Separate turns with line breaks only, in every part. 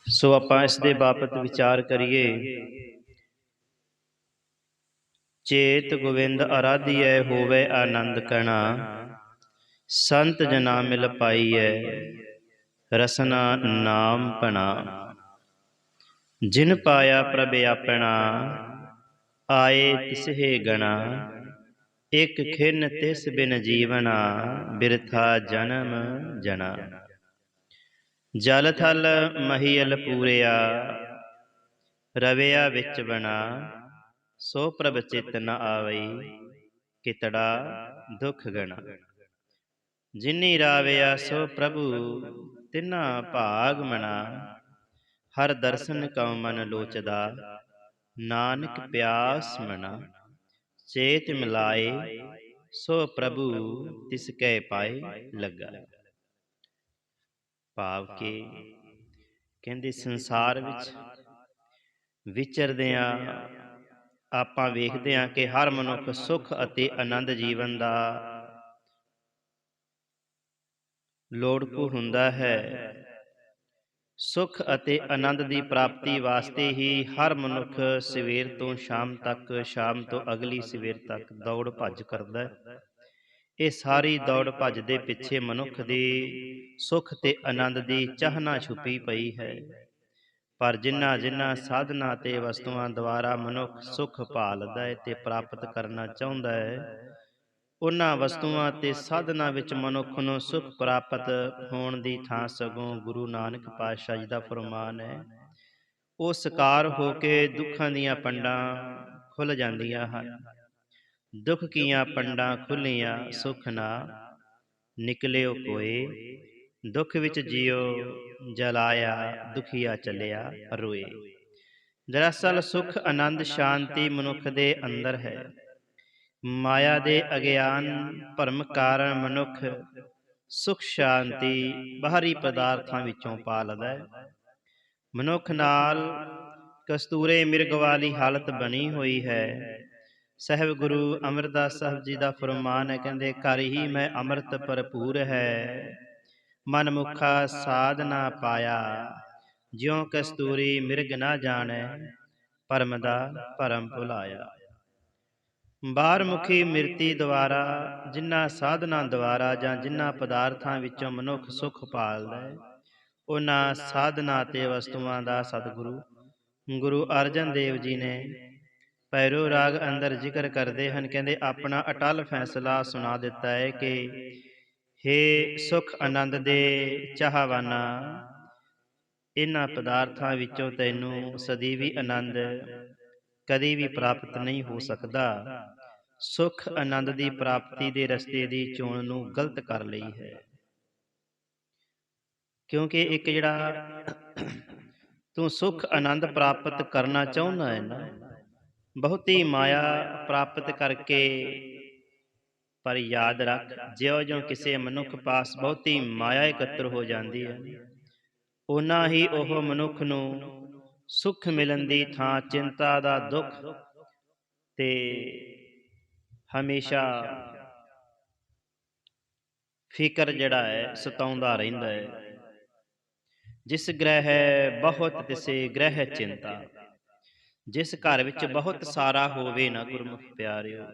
ਸੋ ਆਪਾਂ ਇਸ ਦੇ ਬਾਬਤ ਵਿਚਾਰ ਕਰੀਏ। ਚੇਤ ਗੋਵਿੰਦ ਅਰਾਧੀਐ ਹੋਵੇ ਆਨੰਦ ਕਣਾ, ਸੰਤ ਜਨਾ ਮਿਲ ਪਾਈਐ ਰਸਨਾ ਨਾਮ ਪਣਾ। ਜਿਨ ਪਾਇਆ ਪ੍ਰਭ ਆਪਣਾ, ਆਏ ਤਿਸਹੇ ਗਣਾ। ਇਕ ਖਿਨ ਤਿਸ ਬਿਨ ਜੀਵਨਾ, ਬਿਰਥਾ ਜਨਮ ਜਣਾ। ਜਲ ਥਲ ਮਹੀਅਲ ਪੂਰਿਆ, ਰਵਿਆ ਵਿੱਚ ਬਣਾ। ਸੋ ਪ੍ਰਭ ਚਿਤ ਨ ਆਵਈ, ਕਿਤੜਾ ਦੁਖ ਗਣਾ। ਜਿਨੀ ਰਾਵਿਆ ਸੋ ਪ੍ਰਭੂ, ਤਿਨਾ ਭਾਗ ਮਣਾ। ਹਰ ਦਰਸ਼ਨ ਕਉ ਮਨ ਲੋਚਦਾ, ਨਾਨਕ ਪਿਆਸ ਮਣਾ। ਚੇਤ ਮਿਲਾਏ ਸੋ ਪ੍ਰਭੂ, ਤਿਸ ਕੈ ਪਾਏ ਲੱਗਾ। ਭਾਵ ਕਿ ਕਹਿੰਦੇ ਸੰਸਾਰ ਵਿੱਚ ਵਿਚਰਦਿਆਂ ਆਪਾਂ ਵੇਖਦੇ ਹਾਂ ਕਿ ਹਰ ਮਨੁੱਖ ਸੁੱਖ ਅਤੇ ਆਨੰਦ ਜੀਵਨ ਦਾ ਲੋੜਪੂ ਹੁੰਦਾ ਹੈ। ਸੁੱਖ ਅਤੇ ਆਨੰਦ ਦੀ ਪ੍ਰਾਪਤੀ ਵਾਸਤੇ ਹੀ ਹਰ ਮਨੁੱਖ ਸਵੇਰ ਤੋਂ ਸ਼ਾਮ ਤੱਕ, ਸ਼ਾਮ ਤੋਂ ਅਗਲੀ ਸਵੇਰ ਤੱਕ ਦੌੜ ਭੱਜ ਕਰਦਾ ਹੈ। ਇਹ ਸਾਰੀ ਦੌੜ ਭੱਜ ਦੇ ਪਿੱਛੇ ਮਨੁੱਖ ਦੀ ਸੁੱਖ ਤੇ ਆਨੰਦ ਦੀ ਚਾਹਨਾ ਛੁਪੀ ਪਈ ਹੈ। ਪਰ ਜਿਨ੍ਹਾਂ ਸਾਧਨਾ ਤੇ ਵਸਤੂਆਂ ਦੁਆਰਾ ਮਨੁੱਖ ਸੁੱਖ ਭਾਲਦਾ ਹੈ ਤੇ ਪ੍ਰਾਪਤ ਕਰਨਾ ਚਾਹੁੰਦਾ ਹੈ, ਉਹਨਾਂ ਵਸਤੂਆਂ ਤੇ ਸਾਧਨਾ ਵਿੱਚ ਮਨੁੱਖ ਨੂੰ ਸੁੱਖ ਪ੍ਰਾਪਤ ਹੋਣ ਦੀ ਥਾਂ ਸਗੋਂ ਗੁਰੂ ਨਾਨਕ ਪਾਤਸ਼ਾਹ ਜੀ ਦਾ ਫਰਮਾਨ ਹੈ, ਉਹ ਸਕਾਰ ਹੋ ਕੇ ਦੁੱਖਾਂ ਦੀਆਂ ਪੰਡਾਂ ਖੁੱਲ ਜਾਂਦੀਆਂ ਹਨ। ਦੁੱਖ ਕੀਆਂ ਪੰਡਾਂ ਖੁੱਲੀਆਂ, ਸੁੱਖ ਨਾ ਨਿਕਲਿਓ ਕੋਏ। ਦੁੱਖ ਵਿੱਚ ਜਿਉ ਜਲਾਇਆ, ਦੁਖੀਆ ਚੱਲਿਆ ਰੋਏ। ਦਰਅਸਲ ਸੁੱਖ ਆਨੰਦ ਸ਼ਾਂਤੀ ਮਨੁੱਖ ਦੇ ਅੰਦਰ ਹੈ। ਮਾਇਆ ਦੇ ਅਗਿਆਨ ਭਰਮ ਕਾਰਨ ਮਨੁੱਖ ਸੁਖ ਸ਼ਾਂਤੀ ਬਾਹਰੀ ਪਦਾਰਥਾਂ ਵਿੱਚੋਂ ਪਾਲਦਾ ਹੈ। ਮਨੁੱਖ ਨਾਲ ਕਸਤੂਰੇ ਮਿਰਗ ਵਾਲੀ ਹਾਲਤ ਬਣੀ ਹੋਈ ਹੈ। ਸਾਹਿਬ ਗੁਰੂ ਅਮਰਦਾਸ ਸਾਹਿਬ ਜੀ ਦਾ ਫਰਮਾਨ ਹੈ, ਕਹਿੰਦੇ ਘਰ ਹੀ ਮੈਂ ਅੰਮ੍ਰਿਤ ਭਰਪੂਰ ਹੈ, ਮਨ ਮੁਖਾ ਸਾਧ ਨਾ ਪਾਇਆ। ਜਿਉ ਕਸਤੂਰੀ ਮਿਰਗ ਨਾ ਜਾਣੈ, ਭਰਮ ਦਾ ਭਰਮ ਭੁਲਾਇਆ। ਬਾਹਰ ਮੁਖੀ ਮਿਰਤੀ ਦੁਆਰਾ, ਜਿਨ੍ਹਾਂ ਸਾਧਨਾਂ ਦੁਆਰਾ ਜਾਂ ਜਿਨ੍ਹਾਂ ਪਦਾਰਥਾਂ ਵਿੱਚੋਂ ਮਨੁੱਖ ਸੁੱਖ ਭਾਲਦਾ ਹੈ, ਉਹਨਾਂ ਸਾਧਨਾ ਤੇ ਵਸਤੂਆਂ ਦਾ ਸਤਿਗੁਰੂ ਗੁਰੂ ਅਰਜਨ ਦੇਵ ਜੀ ਨੇ ਭੈਰੋ ਰਾਗ ਅੰਦਰ ਜ਼ਿਕਰ ਕਰਦੇ ਹਨ। ਕਹਿੰਦੇ ਆਪਣਾ ਅਟਲ ਫੈਸਲਾ ਸੁਣਾ ਦਿੱਤਾ ਹੈ ਕਿ ਹੇ ਸੁਖ ਆਨੰਦ ਦੇ ਚਾਹਵਾਨਾ, ਇਹਨਾਂ ਪਦਾਰਥਾਂ ਵਿੱਚੋਂ ਤੈਨੂੰ ਸਦੀਵੀ ਆਨੰਦ ਕਦੀ ਵੀ ਪ੍ਰਾਪਤ ਨਹੀਂ ਹੋ ਸਕਦਾ। ਸੁਖ ਆਨੰਦ ਦੀ ਪ੍ਰਾਪਤੀ ਦੇ ਰਸਤੇ ਦੀ ਚੋਣ ਨੂੰ ਗਲਤ ਕਰ ਲਈ ਹੈ। ਕਿਉਂਕਿ ਇੱਕ ਜਿਹੜਾ ਤੂੰ ਸੁਖ ਆਨੰਦ ਪ੍ਰਾਪਤ ਕਰਨਾ ਚਾਹੁੰਦਾ ਹੈ ਨਾ, ਬਹੁਤੀ ਮਾਇਆ ਪ੍ਰਾਪਤ ਕਰਕੇ, ਪਰ ਯਾਦ ਰੱਖ ਜਿਉਂ-ਜਿਉਂ ਕਿਸੇ ਮਨੁੱਖ ਪਾਸ ਬਹੁਤੀ ਮਾਇਆ ਇਕੱਤਰ ਹੋ ਜਾਂਦੀ ਹੈ, ਓਨਾ ਹੀ ਉਹ ਮਨੁੱਖ ਨੂੰ ਸੁੱਖ ਮਿਲਣ ਦੀ ਥਾਂ ਚਿੰਤਾ ਦਾ ਦੁੱਖ ਤੇ ਹਮੇਸ਼ਾ ਫਿਕਰ ਜਿਹੜਾ ਹੈ ਸਤਾਉਂਦਾ ਰਹਿੰਦਾ ਹੈ। ਜਿਸ ਗ੍ਰਹਿ ਬਹੁਤ ਤਿਸੇ ਗ੍ਰਹਿ ਚਿੰਤਾ। ਜਿਸ ਘਰ ਵਿੱਚ ਬਹੁਤ ਸਾਰਾ ਹੋਵੇ ਨਾ ਗੁਰਮੁਖ ਪਿਆਰਿਓ,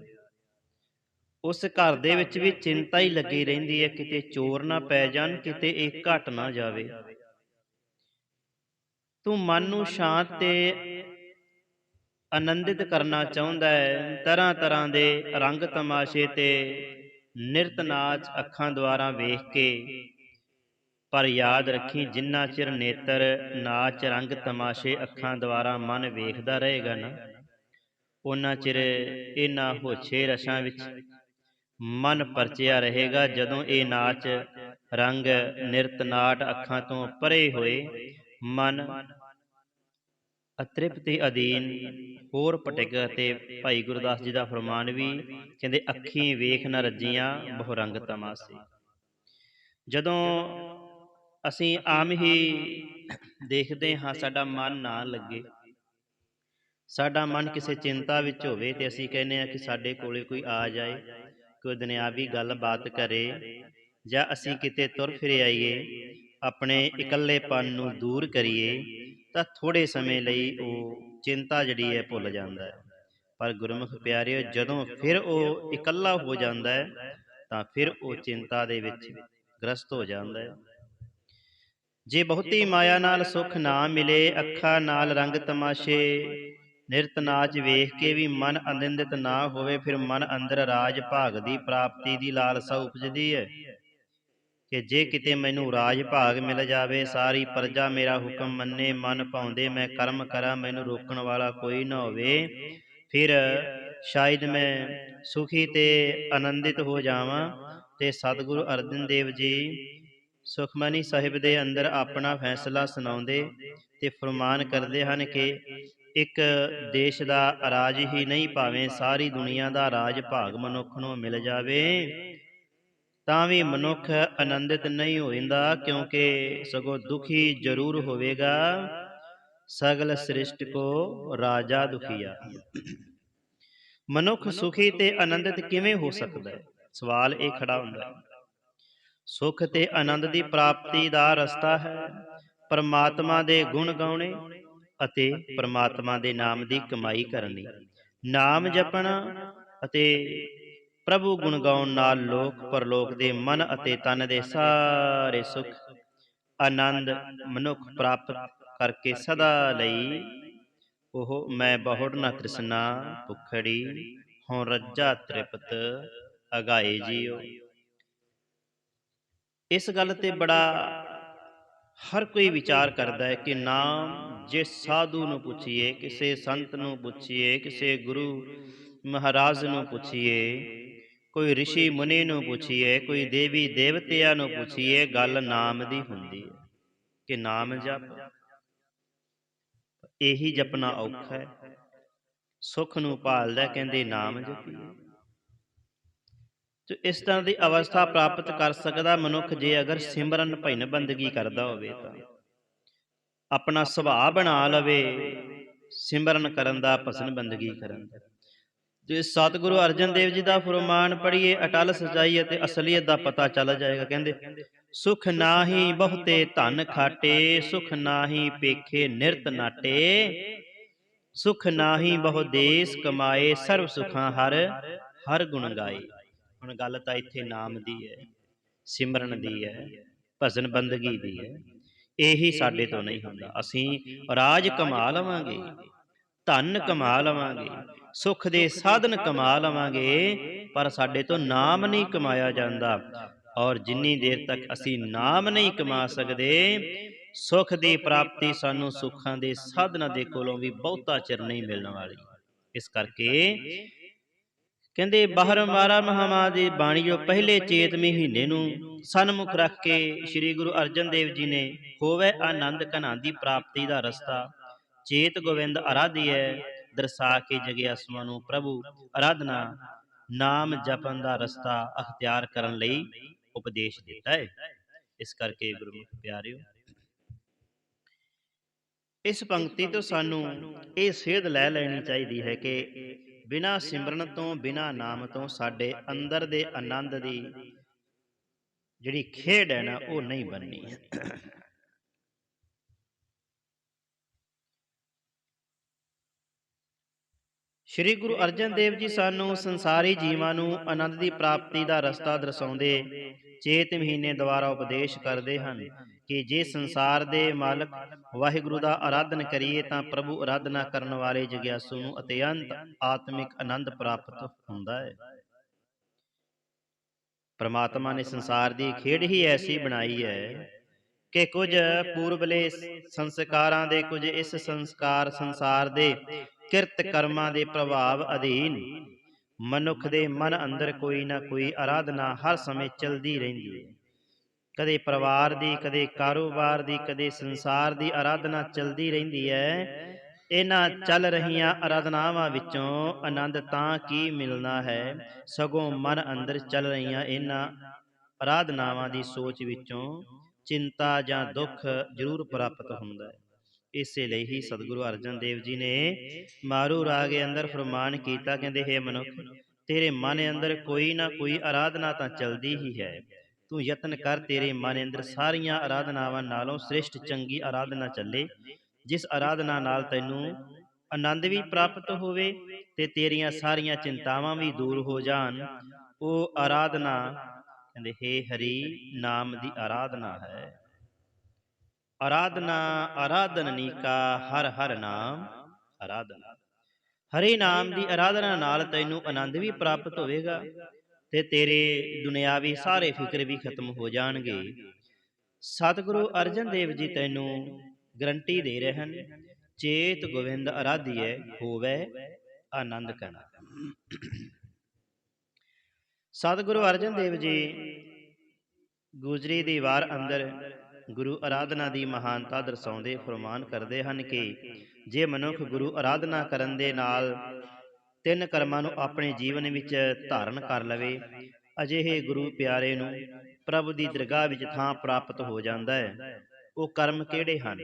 ਉਸ ਘਰ ਦੇ ਵਿੱਚ ਵੀ ਚਿੰਤਾ ਹੀ ਲੱਗੀ ਰਹਿੰਦੀ ਹੈ, ਕਿਤੇ ਚੋਰ ਨਾ ਪੈ ਜਾਣ, ਕਿਤੇ ਇਹ ਘਟ ਨਾ ਜਾਵੇ। ਤੂੰ ਮਨ ਨੂੰ ਸ਼ਾਂਤ ਤੇ ਆਨੰਦਿਤ ਕਰਨਾ ਚਾਹੁੰਦਾ ਹੈ, ਤਰ੍ਹਾਂ ਤਰ੍ਹਾਂ ਦੇ ਰੰਗ ਤਮਾਸ਼ੇ ਤੇ ਨਿਰਤ ਨਾਚ ਅੱਖਾਂ ਦੁਆਰਾ ਵੇਖ ਕੇ, ਪਰ ਯਾਦ ਰੱਖੀ ਜਿੰਨਾ ਚਿਰ ਨੇਤਰ ਨਾਚ ਰੰਗ ਤਮਾਸ਼ੇ ਅੱਖਾਂ ਦੁਆਰਾ ਮਨ ਵੇਖਦਾ ਰਹੇਗਾ ਨਾ, ਉਹਨਾਂ ਚਿਰ ਇਹਨਾਂ ਹੋਛੇ ਰਸਾਂ ਵਿੱਚ ਮਨ ਪਰਚਿਆ ਰਹੇਗਾ। ਜਦੋਂ ਇਹ ਨਾਚ ਰੰਗ ਨਿਰਤ ਨਾਟ ਅੱਖਾਂ ਤੋਂ ਪਰੇ ਹੋਏ, ਮਨ ਅਤ੍ਰਿਪਤੀ ਅਧੀਨ ਹੋਰ ਭਟਕ। ਅਤੇ ਭਾਈ ਗੁਰਦਾਸ ਜੀ ਦਾ ਫਰਮਾਨ ਵੀ ਕਹਿੰਦੇ ਅੱਖੀਂ ਵੇਖ ਨਾ ਰੱਜੀਆਂ ਬਹੁ ਰੰਗ ਤਮਾਸ਼ੇ। ਜਦੋਂ ਅਸੀਂ ਆਮ ਹੀ ਦੇਖਦੇ ਹਾਂ ਸਾਡਾ ਮਨ ਨਾ ਲੱਗੇ, ਸਾਡਾ ਮਨ ਕਿਸੇ ਚਿੰਤਾ ਵਿੱਚ ਹੋਵੇ ਤੇ ਅਸੀਂ ਕਹਿੰਦੇ ਹਾਂ ਕਿ ਸਾਡੇ ਕੋਲੇ ਕੋਈ ਆ ਜਾਏ, ਕੋਈ ਦੁਨਿਆਵੀ ਗੱਲਬਾਤ ਕਰੇ, ਜਾਂ ਅਸੀਂ ਕਿਤੇ ਤੁਰ ਫਿਰ ਆਈਏ, ਆਪਣੇ ਇਕੱਲੇਪਨ ਨੂੰ ਦੂਰ ਕਰੀਏ, ਤਾਂ ਥੋੜ੍ਹੇ ਸਮੇਂ ਲਈ ਉਹ ਚਿੰਤਾ ਜਿਹੜੀ ਹੈ ਭੁੱਲ ਜਾਂਦਾ ਹੈ। ਪਰ ਗੁਰਮੁਖ ਪਿਆਰਿਓ, ਜਦੋਂ ਫਿਰ ਉਹ ਇਕੱਲਾ ਹੋ ਜਾਂਦਾ ਹੈ ਤਾਂ ਫਿਰ ਉਹ ਚਿੰਤਾ ਦੇ ਵਿੱਚ ਗ੍ਰਸਤ ਹੋ ਜਾਂਦਾ ਹੈ। ਜੇ ਬਹੁਤੀ ਮਾਇਆ ਨਾਲ ਸੁੱਖ ਨਾ ਮਿਲੇ, ਅੱਖਾਂ ਨਾਲ ਰੰਗ ਤਮਾਸ਼ੇ ਨਿਰਤ ਨਾਚ ਵੇਖ ਕੇ ਵੀ ਮਨ ਆਨੰਦਿਤ ਨਾ ਹੋਵੇ, ਫਿਰ ਮਨ ਅੰਦਰ ਰਾਜ ਭਾਗ ਦੀ ਪ੍ਰਾਪਤੀ ਦੀ ਲਾਲਸਾ ਉਪਜਦੀ ਹੈ ਕਿ ਜੇ ਕਿਤੇ ਮੈਨੂੰ ਰਾਜ ਭਾਗ ਮਿਲ ਜਾਵੇ, ਸਾਰੀ ਪ੍ਰਜਾ ਮੇਰਾ ਹੁਕਮ ਮੰਨੇ, ਮਨ ਭਾਉਂਦੇ ਮੈਂ ਕਰਮ ਕਰਾਂ, ਮੈਨੂੰ ਰੋਕਣ ਵਾਲਾ ਕੋਈ ਨਾ ਹੋਵੇ, ਫਿਰ ਸ਼ਾਇਦ ਮੈਂ ਸੁਖੀ ਤੇ ਆਨੰਦਿਤ ਹੋ ਜਾਵਾਂ। ਤੇ ਸਤਿਗੁਰੂ ਅਰਜਨ ਦੇਵ ਜੀ ਸੁਖਮਨੀ ਸਾਹਿਬ ਦੇ ਅੰਦਰ ਆਪਣਾ ਫੈਸਲਾ ਸੁਣਾਉਂਦੇ ਤੇ ਫਰਮਾਨ ਕਰਦੇ ਹਨ ਕਿ ਇੱਕ ਦੇਸ਼ ਦਾ ਰਾਜ ਹੀ ਨਹੀਂ, ਭਾਵੇਂ ਸਾਰੀ ਦੁਨੀਆ ਦਾ ਰਾਜ ਭਾਗ ਮਨੁੱਖ ਨੂੰ ਮਿਲ ਜਾਵੇ ਤਾਂ ਵੀ ਮਨੁੱਖ ਆਨੰਦਿਤ ਨਹੀਂ ਹੋ ਜਾਂਦਾ, ਕਿਉਂਕਿ ਸਗੋਂ ਦੁਖੀ ਜ਼ਰੂਰ ਹੋਵੇਗਾ। ਸਗਲ ਸ੍ਰਿਸ਼ਟ ਕੋ ਰਾਜਾ ਦੁਖੀਆ। ਮਨੁੱਖ ਸੁਖੀ ਤੇ ਆਨੰਦਿਤ ਕਿਵੇਂ ਹੋ ਸਕਦਾ ਹੈ? ਸਵਾਲ ਇਹ ਖੜਾ ਹੁੰਦਾ ਹੈ। ਸੁਖ ਤੇ ਆਨੰਦ ਦੀ ਪ੍ਰਾਪਤੀ ਦਾ ਰਸਤਾ ਹੈ ਪਰਮਾਤਮਾ ਦੇ ਗੁਣ ਗਾਉਣੇ ਅਤੇ ਪਰਮਾਤਮਾ ਦੇ ਨਾਮ ਦੀ ਕਮਾਈ ਕਰਨੀ। ਨਾਮ ਜਪਣਾ ਅਤੇ ਪ੍ਰਭੂ ਗੁਣ ਗਾਉਣ ਨਾਲ ਲੋਕ ਪਰਲੋਕ ਦੇ ਮਨ ਅਤੇ ਤਨ ਦੇ ਸਾਰੇ ਸੁਖ ਆਨੰਦ ਮਨੁੱਖ ਪ੍ਰਾਪਤ ਕਰਕੇ ਸਦਾ ਲਈ ਉਹ ਮੈਂ ਬਹੁੜ ਨਾ ਤ੍ਰਿਸ਼ਨਾ ਭੁਖੜੀ, ਹੋਂ ਰੱਜਾ ਤ੍ਰਿਪਤ ਅਗਾਏ ਜੀਓ। ਇਸ ਗੱਲ ਤੇ ਬੜਾ ਹਰ ਕੋਈ ਵਿਚਾਰ ਕਰਦਾ ਹੈ ਕਿ ਨਾਮ ਜੇ ਸਾਧੂ ਨੂੰ ਪੁੱਛੀਏ, ਕਿਸੇ ਸੰਤ ਨੂੰ ਪੁੱਛੀਏ, ਕਿਸੇ ਗੁਰੂ ਮਹਾਰਾਜ ਨੂੰ ਪੁੱਛੀਏ, ਕੋਈ ਰਿਸ਼ੀ ਮੁਨੀ ਨੂੰ ਪੁੱਛੀਏ, ਕੋਈ ਦੇਵੀ ਦੇਵਤਿਆਂ ਨੂੰ ਪੁੱਛੀਏ, ਗੱਲ ਨਾਮ ਦੀ ਹੁੰਦੀ ਹੈ ਕਿ ਨਾਮ ਜਪ। ਇਹੀ ਜਪਣਾ ਔਖਾ ਹੈ। ਸੁੱਖ ਨੂੰ ਭਾਲਦਾ ਕਹਿੰਦੇ ਨਾਮ ਜਪੀਏ। ਤੇ ਇਸ ਤਰ੍ਹਾਂ ਦੀ ਅਵਸਥਾ ਪ੍ਰਾਪਤ ਕਰ ਸਕਦਾ ਮਨੁੱਖ ਜੇ ਅਗਰ ਸਿਮਰਨ ਭਜਨ ਬੰਦਗੀ ਕਰਦਾ ਹੋਵੇ, ਤਾਂ ਆਪਣਾ ਸੁਭਾਅ ਬਣਾ ਲਵੇ ਸਿਮਰਨ ਕਰਨ ਦਾ, ਭਜਨ ਬੰਦਗੀ ਕਰਨ ਦਾ। ਜੇ ਸਤਿਗੁਰੂ ਅਰਜਨ ਦੇਵ ਜੀ ਦਾ ਫੁਰਮਾਨ ਪੜ੍ਹੀਏ, ਅਟਲ ਸਚਾਈ ਅਤੇ ਅਸਲੀਅਤ ਦਾ ਪਤਾ ਚੱਲ ਜਾਏਗਾ। ਕਹਿੰਦੇ ਸੁਖ ਨਾਹੀ ਬਹੁਤੇ ਧਨ ਖਾਟੇ, ਸੁਖ ਨਾਹੀ ਪੇਖੇ ਨਿਰਤ ਨਾਟੇ, ਸੁਖ ਨਾਹੀ ਬਹੁ ਦੇਸ ਕਮਾਏ, ਸਰਬ ਸੁਖਾਂ ਹਰ ਹਰ ਗੁਣ ਗਾਏ। ਹੁਣ ਗੱਲ ਤਾਂ ਇੱਥੇ ਨਾਮ ਦੀ ਹੈ, ਸਿਮਰਨ ਦੀ ਹੈ, ਭਜਨ ਬੰਦਗੀ ਦੀ ਹੈ। ਇਹੀ ਸਾਡੇ ਤੋਂ ਨਹੀਂ ਹੁੰਦਾ। ਅਸੀਂ ਰਾਜ ਕਮਾ ਲਵਾਂਗੇ, ਧਨ ਕਮਾ ਲਵਾਂਗੇ, ਸੁੱਖ ਦੇ ਸਾਧਨ ਕਮਾ ਲਵਾਂਗੇ, ਪਰ ਸਾਡੇ ਤੋਂ ਨਾਮ ਨਹੀਂ ਕਮਾਇਆ ਜਾਂਦਾ। ਔਰ ਜਿੰਨੀ ਦੇਰ ਤੱਕ ਅਸੀਂ ਨਾਮ ਨਹੀਂ ਕਮਾ ਸਕਦੇ, ਸੁੱਖ ਦੀ ਪ੍ਰਾਪਤੀ ਸਾਨੂੰ ਸੁੱਖਾਂ ਦੇ ਸਾਧਨਾਂ ਦੇ ਕੋਲੋਂ ਵੀ ਬਹੁਤਾ ਚਿਰ ਨਹੀਂ ਮਿਲਣ ਵਾਲੀ। ਇਸ ਕਰਕੇ ਕਹਿੰਦੇ ਬਾਰਹਮਾਰਾ ਮਹਾਮਾਹ ਦੀ ਬਾਣੀ ਜੋ ਪਹਿਲੇ ਚੇਤ ਮਹੀਨੇ ਨੂੰ ਸਨਮੁਖ ਰੱਖ ਕੇ ਸ੍ਰੀ ਗੁਰੂ ਅਰਜਨ ਦੇਵ ਜੀ ਨੇ ਹੋਵੇ ਆਨੰਦ ਘਨਾਂ ਦੀ ਪ੍ਰਾਪਤੀ ਦਾ ਰਸਤਾ ਚੇਤ ਗੋਬਿੰਦ ਅਰਾਧੀਐ ਦਰਸਾ ਕੇ ਜਗਿਆਸੂਆਂ ਨੂੰ ਪ੍ਰਭੂ ਅਰਾਧਨਾ ਨਾਮ ਜਪਣ ਦਾ ਰਸਤਾ ਅਖਤਿਆਰ ਕਰਨ ਲਈ ਉਪਦੇਸ਼ ਦਿੱਤਾ ਹੈ। ਇਸ ਕਰਕੇ ਗੁਰਮੁਖ ਪਿਆਰਿਓ, ਇਸ ਪੰਕਤੀ ਤੋਂ ਸਾਨੂੰ ਇਹ ਸੇਧ ਲੈ ਲੈਣੀ ਚਾਹੀਦੀ ਹੈ ਕਿ ਬਿਨਾਂ ਸਿਮਰਨ ਤੋਂ, ਬਿਨਾਂ ਨਾਮ ਤੋਂ ਸਾਡੇ ਅੰਦਰ ਦੇ ਆਨੰਦ ਦੀ ਜਿਹੜੀ ਖੇਡ ਹੈ ਨਾ, ਉਹ ਨਹੀਂ ਬਣਨੀ ਹੈ। ਸ਼੍ਰੀ ਗੁਰੂ ਅਰਜਨ ਦੇਵ ਜੀ ਸਾਨੂੰ ਸੰਸਾਰੀ ਜੀਵਾਂ ਨੂੰ ਆਨੰਦ ਦੀ ਪ੍ਰਾਪਤੀ ਦਾ ਰਸਤਾ ਦਰਸਾਉਂਦੇ ਚੇਤ ਮਹੀਨੇ ਦੁਆਰਾ ਉਪਦੇਸ਼ ਕਰਦੇ ਹਨ ਕਿ ਜੇ ਸੰਸਾਰ ਦੇ ਮਾਲਕ ਵਾਹਿਗੁਰੂ ਦਾ ਆਰਾਧਨ ਕਰੀਏ ਤਾਂ ਪ੍ਰਭੂ ਆਰਾਧਨਾ ਕਰਨ ਵਾਲੇ ਜਗਿਆਸੂ ਨੂੰ ਅਤਿਅੰਤ ਆਤਮਿਕ ਆਨੰਦ ਪ੍ਰਾਪਤ ਹੁੰਦਾ ਹੈ। ਪਰਮਾਤਮਾ ਨੇ ਸੰਸਾਰ ਦੀ ਖੇਡ ਹੀ ਐਸੀ ਬਣਾਈ ਹੈ ਕਿ ਕੁਝ ਪੂਰਬਲੇ ਸੰਸਕਾਰਾਂ ਦੇ, ਕੁਝ ਇਸ ਸੰਸਾਰ ਦੇ ਕਿਰਤ ਕਰਮਾਂ ਦੇ ਪ੍ਰਭਾਵ ਅਧੀਨ ਮਨੁੱਖ ਦੇ ਮਨ ਅੰਦਰ ਕੋਈ ਨਾ ਕੋਈ ਆਰਾਧਨਾ ਹਰ ਸਮੇਂ ਚਲਦੀ ਰਹਿੰਦੀ ਹੈ। ਕਦੇ ਪਰਿਵਾਰ ਦੀ, ਕਦੇ ਕਾਰੋਬਾਰ ਦੀ, ਕਦੇ ਸੰਸਾਰ ਦੀ ਆਰਾਧਨਾ ਚਲਦੀ ਰਹਿੰਦੀ ਹੈ। ਇਹਨਾਂ ਚੱਲ ਰਹੀਆਂ ਆਰਾਧਨਾਵਾਂ ਵਿੱਚੋਂ ਆਨੰਦ ਤਾਂ ਕੀ ਮਿਲਣਾ ਹੈ, ਸਗੋਂ ਮਨ ਅੰਦਰ ਚੱਲ ਰਹੀਆਂ ਇਹਨਾਂ ਆਰਾਧਨਾਵਾਂ ਦੀ ਸੋਚ ਵਿੱਚੋਂ ਚਿੰਤਾ ਜਾਂ ਦੁੱਖ ਜ਼ਰੂਰ ਪ੍ਰਾਪਤ ਹੁੰਦਾ ਹੈ। ਇਸੇ ਲਈ ਹੀ ਸਤਿਗੁਰੂ ਅਰਜਨ ਦੇਵ ਜੀ ਨੇ ਮਾਰੂ ਰਾਗ ਅੰਦਰ ਫਰਮਾਨ ਕੀਤਾ, ਕਹਿੰਦੇ ਹੇ ਮਨੁੱਖ, ਤੇਰੇ ਮਨ ਅੰਦਰ ਕੋਈ ਨਾ ਕੋਈ ਆਰਾਧਨਾ ਤਾਂ ਚਲਦੀ ਹੀ ਹੈ। ਤੂੰ ਯਤਨ ਕਰ ਤੇਰੇ ਮਨ ਅੰਦਰ ਸਾਰੀਆਂ ਆਰਾਧਨਾਵਾਂ ਨਾਲੋਂ ਸ੍ਰੇਸ਼ਟ ਚੰਗੀ ਆਰਾਧਨਾ ਚੱਲੇ ਜਿਸ ਆਰਾਧਨਾ ਨਾਲ ਤੈਨੂੰ ਆਨੰਦ ਵੀ ਪ੍ਰਾਪਤ ਹੋਵੇ ਤੇ ਤੇਰੀਆਂ ਸਾਰੀਆਂ ਚਿੰਤਾਵਾਂ ਵੀ ਦੂਰ ਹੋ ਜਾਣ, ਉਹ ਆਰਾਧਨਾ ਕਹਿੰਦੇ ਹੇ ਹਰੀ ਨਾਮ ਦੀ ਆਰਾਧਨਾ ਹੈ। ਆਰਾਧਨਾ ਆਰਾਧਨਨੀ ਕਾ ਹਰ ਹਰ ਨਾਮ ਆਰਾਧਨਾ। ਹਰੀ ਨਾਮ ਦੀ ਆਰਾਧਨਾ ਨਾਲ ਤੈਨੂੰ ਆਨੰਦ ਵੀ ਪ੍ਰਾਪਤ ਹੋਵੇਗਾ ਤੇ ਤੇਰੇ ਦੁਨਿਆਵੀ ਸਾਰੇ ਫਿਕਰ ਵੀ ਖਤਮ ਹੋ ਜਾਣਗੇ। ਸਤਿਗੁਰੂ ਅਰਜਨ ਦੇਵ ਜੀ ਤੈਨੂੰ ਗਰੰਟੀ ਦੇ ਰਹੇ ਹਨ, ਚੇਤ ਗੋਵਿੰਦ ਆਰਾਧੀਐ ਹੋਵੇ ਆਨੰਦ ਕਣਾ। ਸਤਿਗੁਰੂ ਅਰਜਨ ਦੇਵ ਜੀ ਗੁਜਰੀ ਦੀ ਵਾਰ ਅੰਦਰ ਗੁਰੂ ਆਰਾਧਨਾ ਦੀ ਮਹਾਨਤਾ ਦਰਸਾਉਂਦੇ ਫਰਮਾਨ ਕਰਦੇ ਹਨ ਕਿ ਜੇ ਮਨੁੱਖ ਗੁਰੂ ਆਰਾਧਨਾ ਕਰਨ ਦੇ ਨਾਲ ਤਿੰਨ ਕਰਮਾਂ ਨੂੰ ਆਪਣੇ ਜੀਵਨ ਵਿੱਚ ਧਾਰਨ ਕਰ ਲਵੇ, ਅਜਿਹੇ ਗੁਰੂ ਪਿਆਰੇ ਨੂੰ ਪ੍ਰਭੂ ਦੀ ਦਰਗਾਹ ਵਿੱਚ ਥਾਂ ਪ੍ਰਾਪਤ ਹੋ ਜਾਂਦਾ ਹੈ। ਉਹ ਕਰਮ ਕਿਹੜੇ ਹਨ?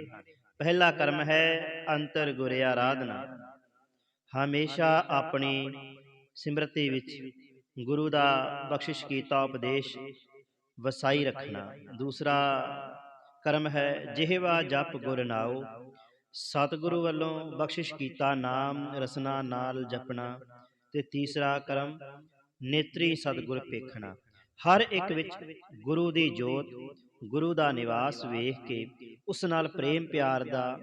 ਪਹਿਲਾ ਕਰਮ ਹੈ ਅੰਤਰ ਗੁਰ ਆਰਾਧਨਾ। ਹਮੇਸ਼ਾ ਆਪਣੀ ਸਿਮਰਤੀ ਵਿੱਚ ਗੁਰੂ ਦਾ ਬਖਸ਼ਿਸ਼ ਕੀਤਾ ਉਪਦੇਸ਼ ਵਸਾਈ ਰੱਖਣਾ। ਦੂਸਰਾ ਕਰਮ ਹੈ ਜਿਹਵਾ ਜਪ ਗੁਰ ਨਾਉ। ਸਤਿਗੁਰੂ ਵੱਲੋਂ ਬਖਸ਼ਿਸ਼ ਕੀਤਾ ਨਾਮ ਰਸਨਾ ਨਾਲ ਜਪਣਾ। ਤੇ ਤੀਸਰਾ ਕਰਮ ਨੇਤਰੀ ਸਤਿਗੁਰ ਪੇਖਣਾ। ਹਰ ਇੱਕ ਵਿੱਚ ਗੁਰੂ ਦੀ ਜੋਤ, ਗੁਰੂ ਦਾ ਨਿਵਾਸ ਵੇਖ ਕੇ ਉਸ ਨਾਲ ਪ੍ਰੇਮ ਪਿਆਰ ਦਾ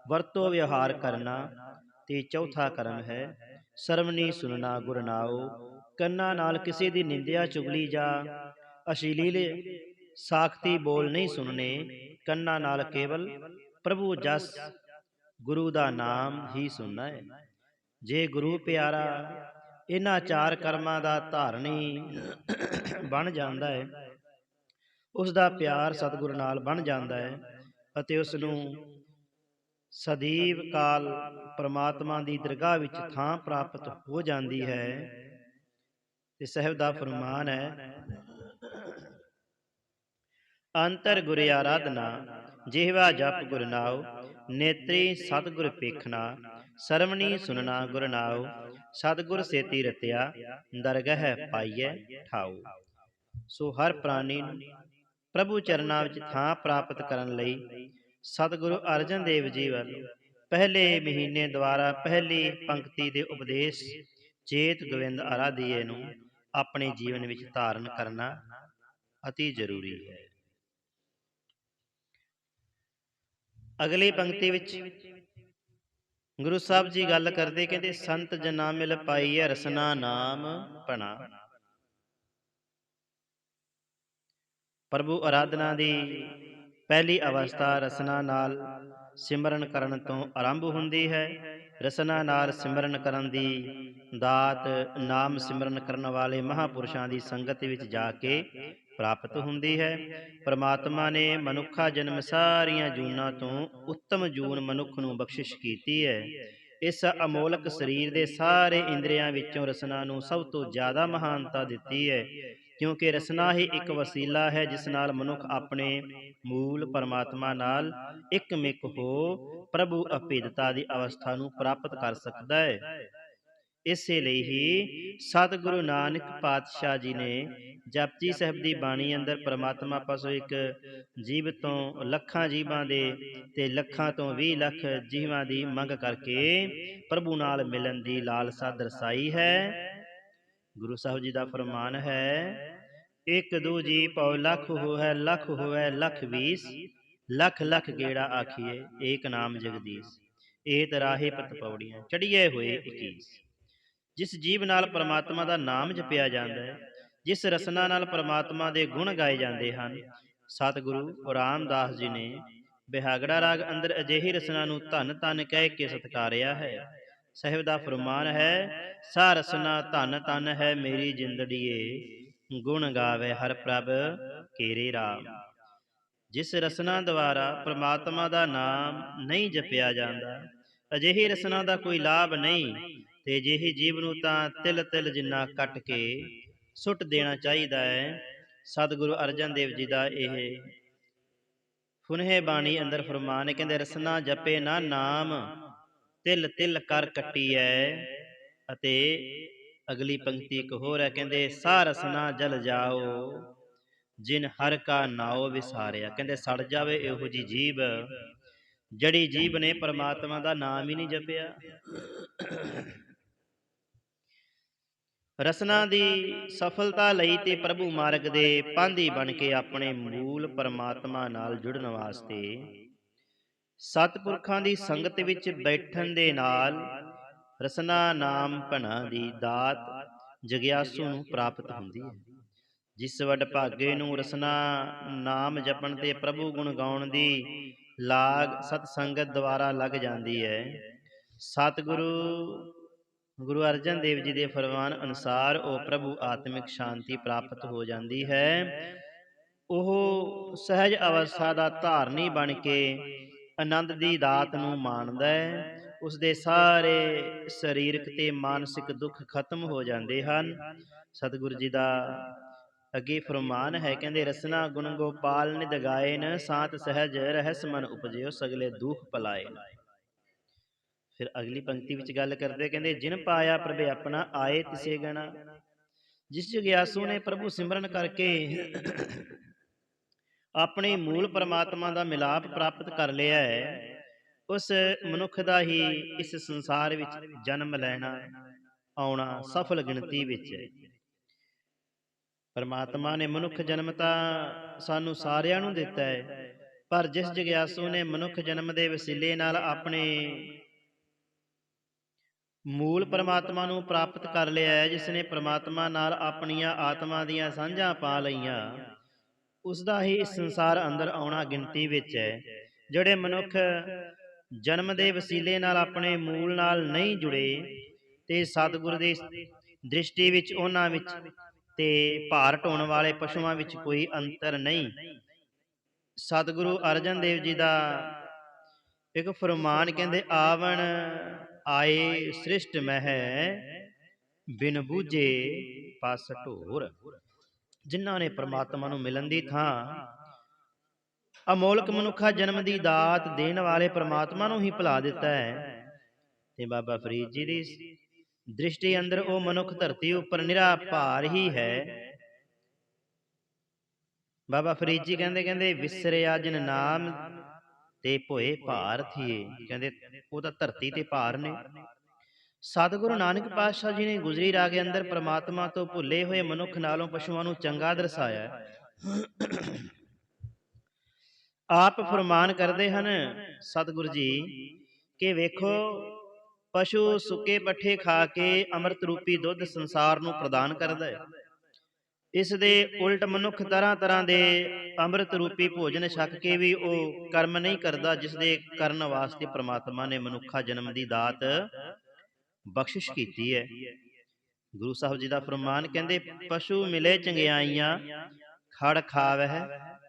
ਵਰਤੋਂ ਵਿਵਹਾਰ ਕਰਨਾ। ਤੇ ਚੌਥਾ ਕਰਮ ਹੈ ਸਰਵਣੀ ਸੁਨਣਾ ਗੁਰ ਨਾਉ। ਕੰਨਾਂ ਨਾਲ ਕਿਸੇ ਦੀ ਨਿੰਦਿਆ ਚੁਗਲੀ ਜਾਂ ਅਸ਼ਲੀਲ ਸਾਖਤੀ ਬੋਲ ਨਹੀਂ ਸੁਣਨੇ। ਕੰਨਾਂ ਨਾਲ ਕੇਵਲ ਪ੍ਰਭੂ ਜਸ ਗੁਰੂ ਦਾ ਨਾਮ ਹੀ ਸੁਣਨਾ ਹੈ। ਜੇ ਗੁਰੂ ਪਿਆਰਾ ਇਹਨਾਂ ਚਾਰ ਕਰਮਾਂ ਦਾ ਧਾਰਨੀ ਬਣ ਜਾਂਦਾ ਹੈ, ਉਸ ਦਾ ਪਿਆਰ ਸਤਿਗੁਰੂ ਨਾਲ ਬਣ ਜਾਂਦਾ ਹੈ ਅਤੇ ਉਸ ਨੂੰ ਸਦੀਵ ਕਾਲ ਪਰਮਾਤਮਾ ਦੀ ਦਰਗਾਹ ਵਿੱਚ ਥਾਂ ਪ੍ਰਾਪਤ ਹੋ ਜਾਂਦੀ ਹੈ। ਤੇ ਸਾਹਿਬ ਦਾ ਫਰਮਾਨ ਹੈ ਅੰਤਰ ਗੁਰ ਆਰਾਧਨਾ ਜਿਹਵਾ ਜਪ ਗੁਰ ਨਾਉ। ਨੇਤਰੀ ਸਤਿਗੁਰ ਪੇਖਣਾ ਸਰਵਣੀ ਸੁਨਣਾ ਗੁਰ ਨਾਉ। ਸਤਿਗੁਰ ਸੇਤੀ ਰਤਿਆ ਦਰਗਹਿ ਪਾਈਐ ਠਾਉ। ਸੋ ਹਰ ਪ੍ਰਾਣੀ ਨੂੰ ਪ੍ਰਭੂ ਚਰਨਾਂ ਵਿੱਚ ਥਾਂ ਪ੍ਰਾਪਤ ਕਰਨ ਲਈ ਸਤਿਗੁਰੂ ਅਰਜਨ ਦੇਵ ਜੀ ਵੱਲੋਂ ਪਹਿਲੇ ਮਹੀਨੇ ਦੁਆਰਾ ਪਹਿਲੀ ਪੰਕਤੀ ਦੇ ਉਪਦੇਸ਼ ਚੇਤ ਗੋਵਿੰਦ ਆਰਾਧੀਏ ਨੂੰ ਆਪਣੇ ਜੀਵਨ ਵਿੱਚ ਧਾਰਨ ਕਰਨਾ ਅਤੀ ਜ਼ਰੂਰੀ ਹੈ। ਅਗਲੀ ਪੰਕਤੀ ਵਿੱਚ ਗੁਰੂ ਸਾਹਿਬ ਜੀ ਗੱਲ ਕਰਦੇ, ਕਹਿੰਦੇ ਸੰਤ ਜਨਾ ਮਿਲ ਪਾਈਐ ਰਸਨਾ ਨਾਮ ਭਣਾ। ਪ੍ਰਭੂ ਆਰਾਧਨਾ ਦੀ ਪਹਿਲੀ ਅਵਸਥਾ ਰਸਨਾ ਨਾਲ ਸਿਮਰਨ ਕਰਨ ਤੋਂ ਆਰੰਭ ਹੁੰਦੀ ਹੈ। ਰਸਨਾ ਨਾਲ ਸਿਮਰਨ ਕਰਨ ਦੀ ਦਾਤ ਨਾਮ ਸਿਮਰਨ ਕਰਨ ਵਾਲੇ ਮਹਾਂਪੁਰਸ਼ਾਂ ਦੀ ਸੰਗਤ ਵਿੱਚ ਜਾ ਕੇ ਪ੍ਰਾਪਤ ਹੁੰਦੀ ਹੈ। ਪਰਮਾਤਮਾ ਨੇ ਮਨੁੱਖਾ ਜਨਮ ਸਾਰੀਆਂ ਜੂਨਾਂ ਤੋਂ ਉੱਤਮ ਜੂਨ ਮਨੁੱਖ ਨੂੰ ਬਖਸ਼ਿਸ਼ ਕੀਤੀ ਹੈ। ਇਸ ਅਮੋਲਕ ਸਰੀਰ ਦੇ ਸਾਰੇ ਇੰਦਰੀਆਂ ਵਿੱਚੋਂ ਰਸਨਾ ਨੂੰ ਸਭ ਤੋਂ ਜ਼ਿਆਦਾ ਮਹਾਨਤਾ ਦਿੱਤੀ ਹੈ, ਕਿਉਂਕਿ ਰਸਨਾ ਹੀ ਇੱਕ ਵਸੀਲਾ ਹੈ ਜਿਸ ਨਾਲ ਮਨੁੱਖ ਆਪਣੇ ਮੂਲ ਪਰਮਾਤਮਾ ਨਾਲ ਇੱਕਮਿਕ ਹੋ ਪ੍ਰਭੂ ਅਭੇਦਤਾ ਦੀ ਅਵਸਥਾ ਨੂੰ ਪ੍ਰਾਪਤ ਕਰ ਸਕਦਾ ਹੈ। ਇਸੇ ਲਈ ਹੀ ਸਤਿਗੁਰੂ ਨਾਨਕ ਪਾਤਸ਼ਾਹ ਜੀ ਨੇ ਜਪਜੀ ਸਾਹਿਬ ਦੀ ਬਾਣੀ ਅੰਦਰ ਪਰਮਾਤਮਾ ਪਾਸੋਂ ਇੱਕ ਜੀਵ ਤੋਂ ਲੱਖਾਂ ਜੀਵਾਂ ਦੇ ਤੇ ਲੱਖਾਂ ਤੋਂ 20 ਲੱਖ ਜੀਵਾਂ ਦੀ ਮੰਗ ਕਰਕੇ ਪ੍ਰਭੂ ਨਾਲ ਮਿਲਣ ਦੀ ਲਾਲਸਾ ਦਰਸਾਈ ਹੈ। ਗੁਰੂ ਸਾਹਿਬ ਜੀ ਦਾ ਫਰਮਾਨ ਹੈ ਇੱਕ ਦੂ ਜੀ ਪਉ ਲੱਖ ਹੋਵੈ, ਲੱਖ ਹੋਵੈ ਲੱਖ 20, ਲੱਖ ਲੱਖ ਗੇੜਾ ਆਖੀਏ ਏਕ ਨਾਮ ਜਗਦੀਸ਼। ਏਤ ਰਾਹੇ ਪਤ ਪੌੜੀਆਂ ਚੜੀਏ ਹੋਏ 21। ਜਿਸ ਜੀਵ ਨਾਲ ਪਰਮਾਤਮਾ ਦਾ ਨਾਮ ਜਪਿਆ ਜਾਂਦਾ ਹੈ, ਜਿਸ ਰਸਨਾ ਨਾਲ ਪਰਮਾਤਮਾ ਦੇ ਗੁਣ ਗਾਏ ਜਾਂਦੇ ਹਨ, ਸਤਿਗੁਰੂ ਰਾਮਦਾਸ ਜੀ ਨੇ ਬਿਹਾਗੜਾ ਰਾਗ ਅੰਦਰ ਅਜਿਹੀ ਰਸਨਾ ਨੂੰ ਧੰਨ ਧੰਨ ਕਹਿ ਕੇ ਸਤਿਕਾਰਿਆ ਹੈ। ਸਾਹਿਬ ਦਾ ਫਰਮਾਨ ਹੈ ਸਾ ਰਸਨਾ ਧੰਨ ਧੰਨ ਹੈ ਮੇਰੀ ਜਿੰਦੜੀਏ, ਗੁਣ ਗਾਵੇ ਹਰ ਪ੍ਰਭ ਕੇਰੇ ਰਾਮ। ਜਿਸ ਰਸਨਾ ਦੁਆਰਾ ਪਰਮਾਤਮਾ ਦਾ ਨਾਮ ਨਹੀਂ ਜਪਿਆ ਜਾਂਦਾ, ਅਜਿਹੀ ਰਸਨਾ ਦਾ ਕੋਈ ਲਾਭ ਨਹੀਂ। ਤੇ ਅਜਿਹੀ ਜੀਵ ਨੂੰ ਤਾਂ ਤਿਲ ਤਿਲ ਜਿੰਨਾ ਕੱਟ ਕੇ ਸੁੱਟ ਦੇਣਾ ਚਾਹੀਦਾ ਹੈ। ਸਤਿਗੁਰੂ ਅਰਜਨ ਦੇਵ ਜੀ ਦਾ ਇਹ ਫੁਨਹੇ ਬਾਣੀ ਅੰਦਰ ਫਰਮਾਨ ਹੈ, ਕਹਿੰਦੇ ਰਸਨਾ ਜਪੇ ਨਾ ਨਾਮ ਤਿਲ ਤਿਲ ਕਰ ਕੱਟੀਐ। ਅਤੇ ਅਗਲੀ ਪੰਕਤੀ ਇੱਕ ਹੋਰ ਹੈ, ਕਹਿੰਦੇ ਸਾ ਰਸਨਾ ਜਲ ਜਾਓ ਜਿਨ ਹਰ ਕਾ ਨਾਉ ਵਿਸਾਰਿਆ। ਕਹਿੰਦੇ ਸੜ ਜਾਵੇ ਇਹੋ ਜਿਹੀ ਜੀਵ ਜੜੀ ਜੀਵ ਨੇ ਪਰਮਾਤਮਾ ਦਾ ਨਾਮ ਹੀ ਨਹੀਂ ਜਪਿਆ। ਰਸਨਾ ਦੀ ਸਫਲਤਾ ਲਈ ਤੇ ਪ੍ਰਭੂ ਮਾਰਗ ਦੇ ਪਾਂਧੀ ਬਣ ਕੇ ਆਪਣੇ ਮੂਲ ਪਰਮਾਤਮਾ ਨਾਲ ਜੁੜਨ ਵਾਸਤੇ ਸਤਿਪੁਰਖਾਂ ਦੀ ਸੰਗਤ ਵਿੱਚ ਬੈਠਣ ਦੇ ਨਾਲ ਰਸਨਾ ਨਾਮ ਭਣਾ ਦੀ ਦਾਤ ਜਗਿਆਸੂ ਨੂੰ ਪ੍ਰਾਪਤ ਹੁੰਦੀ ਹੈ। ਜਿਸ ਵਡਭਾਗੇ ਨੂੰ ਰਸਨਾ ਨਾਮ ਜਪਣ ਤੇ ਪ੍ਰਭੂ ਗੁਣ ਗਾਉਣ ਦੀ ਲਾਗ ਸਤ ਸੰਗਤ ਦੁਆਰਾ ਲੱਗ ਜਾਂਦੀ ਹੈ। ਸਤਿਗੁਰੂ ਗੁਰੂ ਅਰਜਨ ਦੇਵ ਜੀ ਦੇ ਫਰਮਾਨ ਅਨੁਸਾਰ ਉਹ ਪ੍ਰਭੂ ਆਤਮਿਕ ਸ਼ਾਂਤੀ ਪ੍ਰਾਪਤ ਹੋ ਜਾਂਦੀ ਹੈ। ਉਹ ਸਹਿਜ ਅਵਸਥਾ ਦਾ ਧਾਰਨੀ ਬਣ ਕੇ ਆਨੰਦ ਦੀ ਦਾਤ ਨੂੰ ਮਾਣਦਾ ਹੈ। ਉਸਦੇ ਸਾਰੇ ਸਰੀਰਕ ਤੇ ਮਾਨਸਿਕ ਦੁੱਖ ਖਤਮ ਹੋ ਜਾਂਦੇ ਹਨ। ਸਤਿਗੁਰੂ ਜੀ ਦਾ ਅੱਗੇ ਫਰਮਾਨ ਹੈ, ਕਹਿੰਦੇ ਰਸਨਾ ਗੁਣ ਗੋਪਾਲ ਨਿਧ ਗਾਇਨ ਸਾਤ ਸਹਿਜ ਰਹਿਸ ਮਨ ਉਪਜਿਓ ਸਗਲੇ ਦੁਖ ਪਲਾਏ। ਫਿਰ ਅਗਲੀ ਪੰਕਤੀ ਵਿੱਚ ਗੱਲ ਕਰਦੇ, ਕਹਿੰਦੇ ਜਿਨ ਪਾਇਆ ਪ੍ਰਭੇ ਆਪਣਾ ਆਏ ਤਿਸੇ ਗਣਾ। ਜਿਸ ਜਗਿਆਸੂ ਨੇ ਪ੍ਰਭੂ ਸਿਮਰਨ ਕਰਕੇ ਆਪਣੇ ਮੂਲ ਪਰਮਾਤਮਾ ਦਾ ਮਿਲਾਪ ਪ੍ਰਾਪਤ ਕਰ ਲਿਆ ਹੈ, ਉਸ ਮਨੁੱਖ ਦਾ ਹੀ ਇਸ ਸੰਸਾਰ ਵਿੱਚ ਜਨਮ ਲੈਣਾ ਆਉਣਾ ਸਫਲ ਗਿਣਤੀ ਵਿੱਚ ਹੈ। ਪਰਮਾਤਮਾ ਨੇ ਮਨੁੱਖ ਜਨਮ ਤਾਂ ਸਾਨੂੰ ਸਾਰਿਆਂ ਨੂੰ ਦਿੱਤਾ ਹੈ, ਪਰ ਜਿਸ ਜਗਿਆਸੂ ਨੇ ਮਨੁੱਖ ਜਨਮ ਦੇ ਵਸੀਲੇ ਨਾਲ ਆਪਣੇ ਮੂਲ ਪਰਮਾਤਮਾ ਨੂੰ ਪ੍ਰਾਪਤ ਕਰ ਲਿਆ ਹੈ, ਜਿਸ ਨੇ ਪਰਮਾਤਮਾ ਨਾਲ ਆਪਣੀਆਂ ਆਤਮਾ ਦੀਆਂ ਸਾਂਝਾਂ ਪਾ ਲਈਆਂ, ਉਸ ਦਾ ਹੀ ਇਸ ਸੰਸਾਰ ਅੰਦਰ ਆਉਣਾ ਗਿਣਤੀ ਵਿੱਚ ਹੈ। ਜਿਹੜੇ ਮਨੁੱਖ ਜਨਮ ਦੇ ਵਸੀਲੇ ਨਾਲ ਆਪਣੇ ਮੂਲ ਨਾਲ ਨਹੀਂ ਜੁੜੇ ਤੇ ਸਤਿਗੁਰ ਦੀ ਦ੍ਰਿਸ਼ਟੀ ਵਿੱਚ ਉਹਨਾਂ ਵਿੱਚ ਤੇ ਭਾਰ ਢੋਣ ਵਾਲੇ ਪਸ਼ੂਆਂ ਵਿੱਚ ਕੋਈ ਅੰਤਰ ਨਹੀਂ। ਸਤਿਗੁਰੂ ਅਰਜਨ ਦੇਵ ਜੀ ਦਾ ਇੱਕ ਫਰਮਾਨ, ਕਹਿੰਦੇ ਆਵਣ ਆਏ ਸ੍ਰਿਸ਼ਟ ਮਹਿ ਬਿਨ ਬੂਝੇ ਪਸ ਢੋਰ। ਜਿਨ੍ਹਾਂ ਨੇ ਪ੍ਰਮਾਤਮਾ ਨੂੰ ਮਿਲਣ ਦੀ ਥਾਂ ਅਮੋਲਕ ਮਨੁੱਖਾ ਜਨਮ ਦੀ ਦਾਤ ਦੇਣ ਵਾਲੇ ਪ੍ਰਮਾਤਮਾ ਨੂੰ ਹੀ ਭੁਲਾ ਦਿੱਤਾ ਹੈ, ਤੇ ਬਾਬਾ ਫਰੀਦ ਜੀ ਦੀ ਦ੍ਰਿਸ਼ਟੀ ਅੰਦਰ ਉਹ ਮਨੁੱਖ ਧਰਤੀ ਉੱਪਰ ਨਿਰਾ ਭਾਰ ਹੀ ਹੈ। ਬਾਬਾ ਫਰੀਦ ਜੀ ਕਹਿੰਦੇ ਵਿਸਰਿਆ ਜਿਨ ਨਾਮ ਤੇ ਭੋਏ ਭਾਰ ਥੀਏ। ਕਹਿੰਦੇ ਉਹ ਤਾਂ ਧਰਤੀ ਤੇ ਭਾਰ ਨੇ। ਸਤਿਗੁਰੂ ਨਾਨਕ ਪਾਤਸ਼ਾਹ ਜੀ ਨੇ ਗੁਜਰੀ ਰਾਗ ਅੰਦਰ ਪ੍ਰਮਾਤਮਾ ਤੋਂ ਭੁੱਲੇ ਹੋਏ ਮਨੁੱਖ ਨਾਲੋਂ ਪਸ਼ੂਆਂ ਨੂੰ ਚੰਗਾ ਦਰਸਾਇਆ। ਆਪ ਫਰਮਾਨ ਕਰਦੇ ਹਨ ਸਤਿਗੁਰੂ ਜੀ ਕਿ ਵੇਖੋ, ਪਸ਼ੂ ਸੁੱਕੇ ਪੱਠੇ ਖਾ ਕੇ ਅੰਮ੍ਰਿਤ ਰੂਪੀ ਦੁੱਧ ਸੰਸਾਰ ਨੂੰ ਪ੍ਰਦਾਨ ਕਰਦਾ ਹੈ। ਇਸ ਦੇ ਉਲਟ ਮਨੁੱਖ ਤਰ੍ਹਾਂ ਤਰ੍ਹਾਂ ਦੇ ਅੰਮ੍ਰਿਤ ਰੂਪੀ ਭੋਜਨ ਛਕ ਕੇ ਵੀ ਉਹ ਕਰਮ ਨਹੀਂ ਕਰਦਾ, ਜਿਸ ਦੇ ਕਰਨ ਵਾਸਤੇ ਪ੍ਰਮਾਤਮਾ ਨੇ ਮਨੁੱਖਾ ਜਨਮ ਦੀ ਦਾਤ ਬਖਸ਼ਿਸ਼ ਕੀਤੀ ਹੈ। ਗੁਰੂ ਸਾਹਿਬ ਜੀ ਦਾ ਫਰਮਾਨ, ਕਹਿੰਦੇ ਪਸ਼ੂ ਮਿਲੇ ਚੰਗਿਆਈਆਂ ਖੜ ਖਾਵਹਿ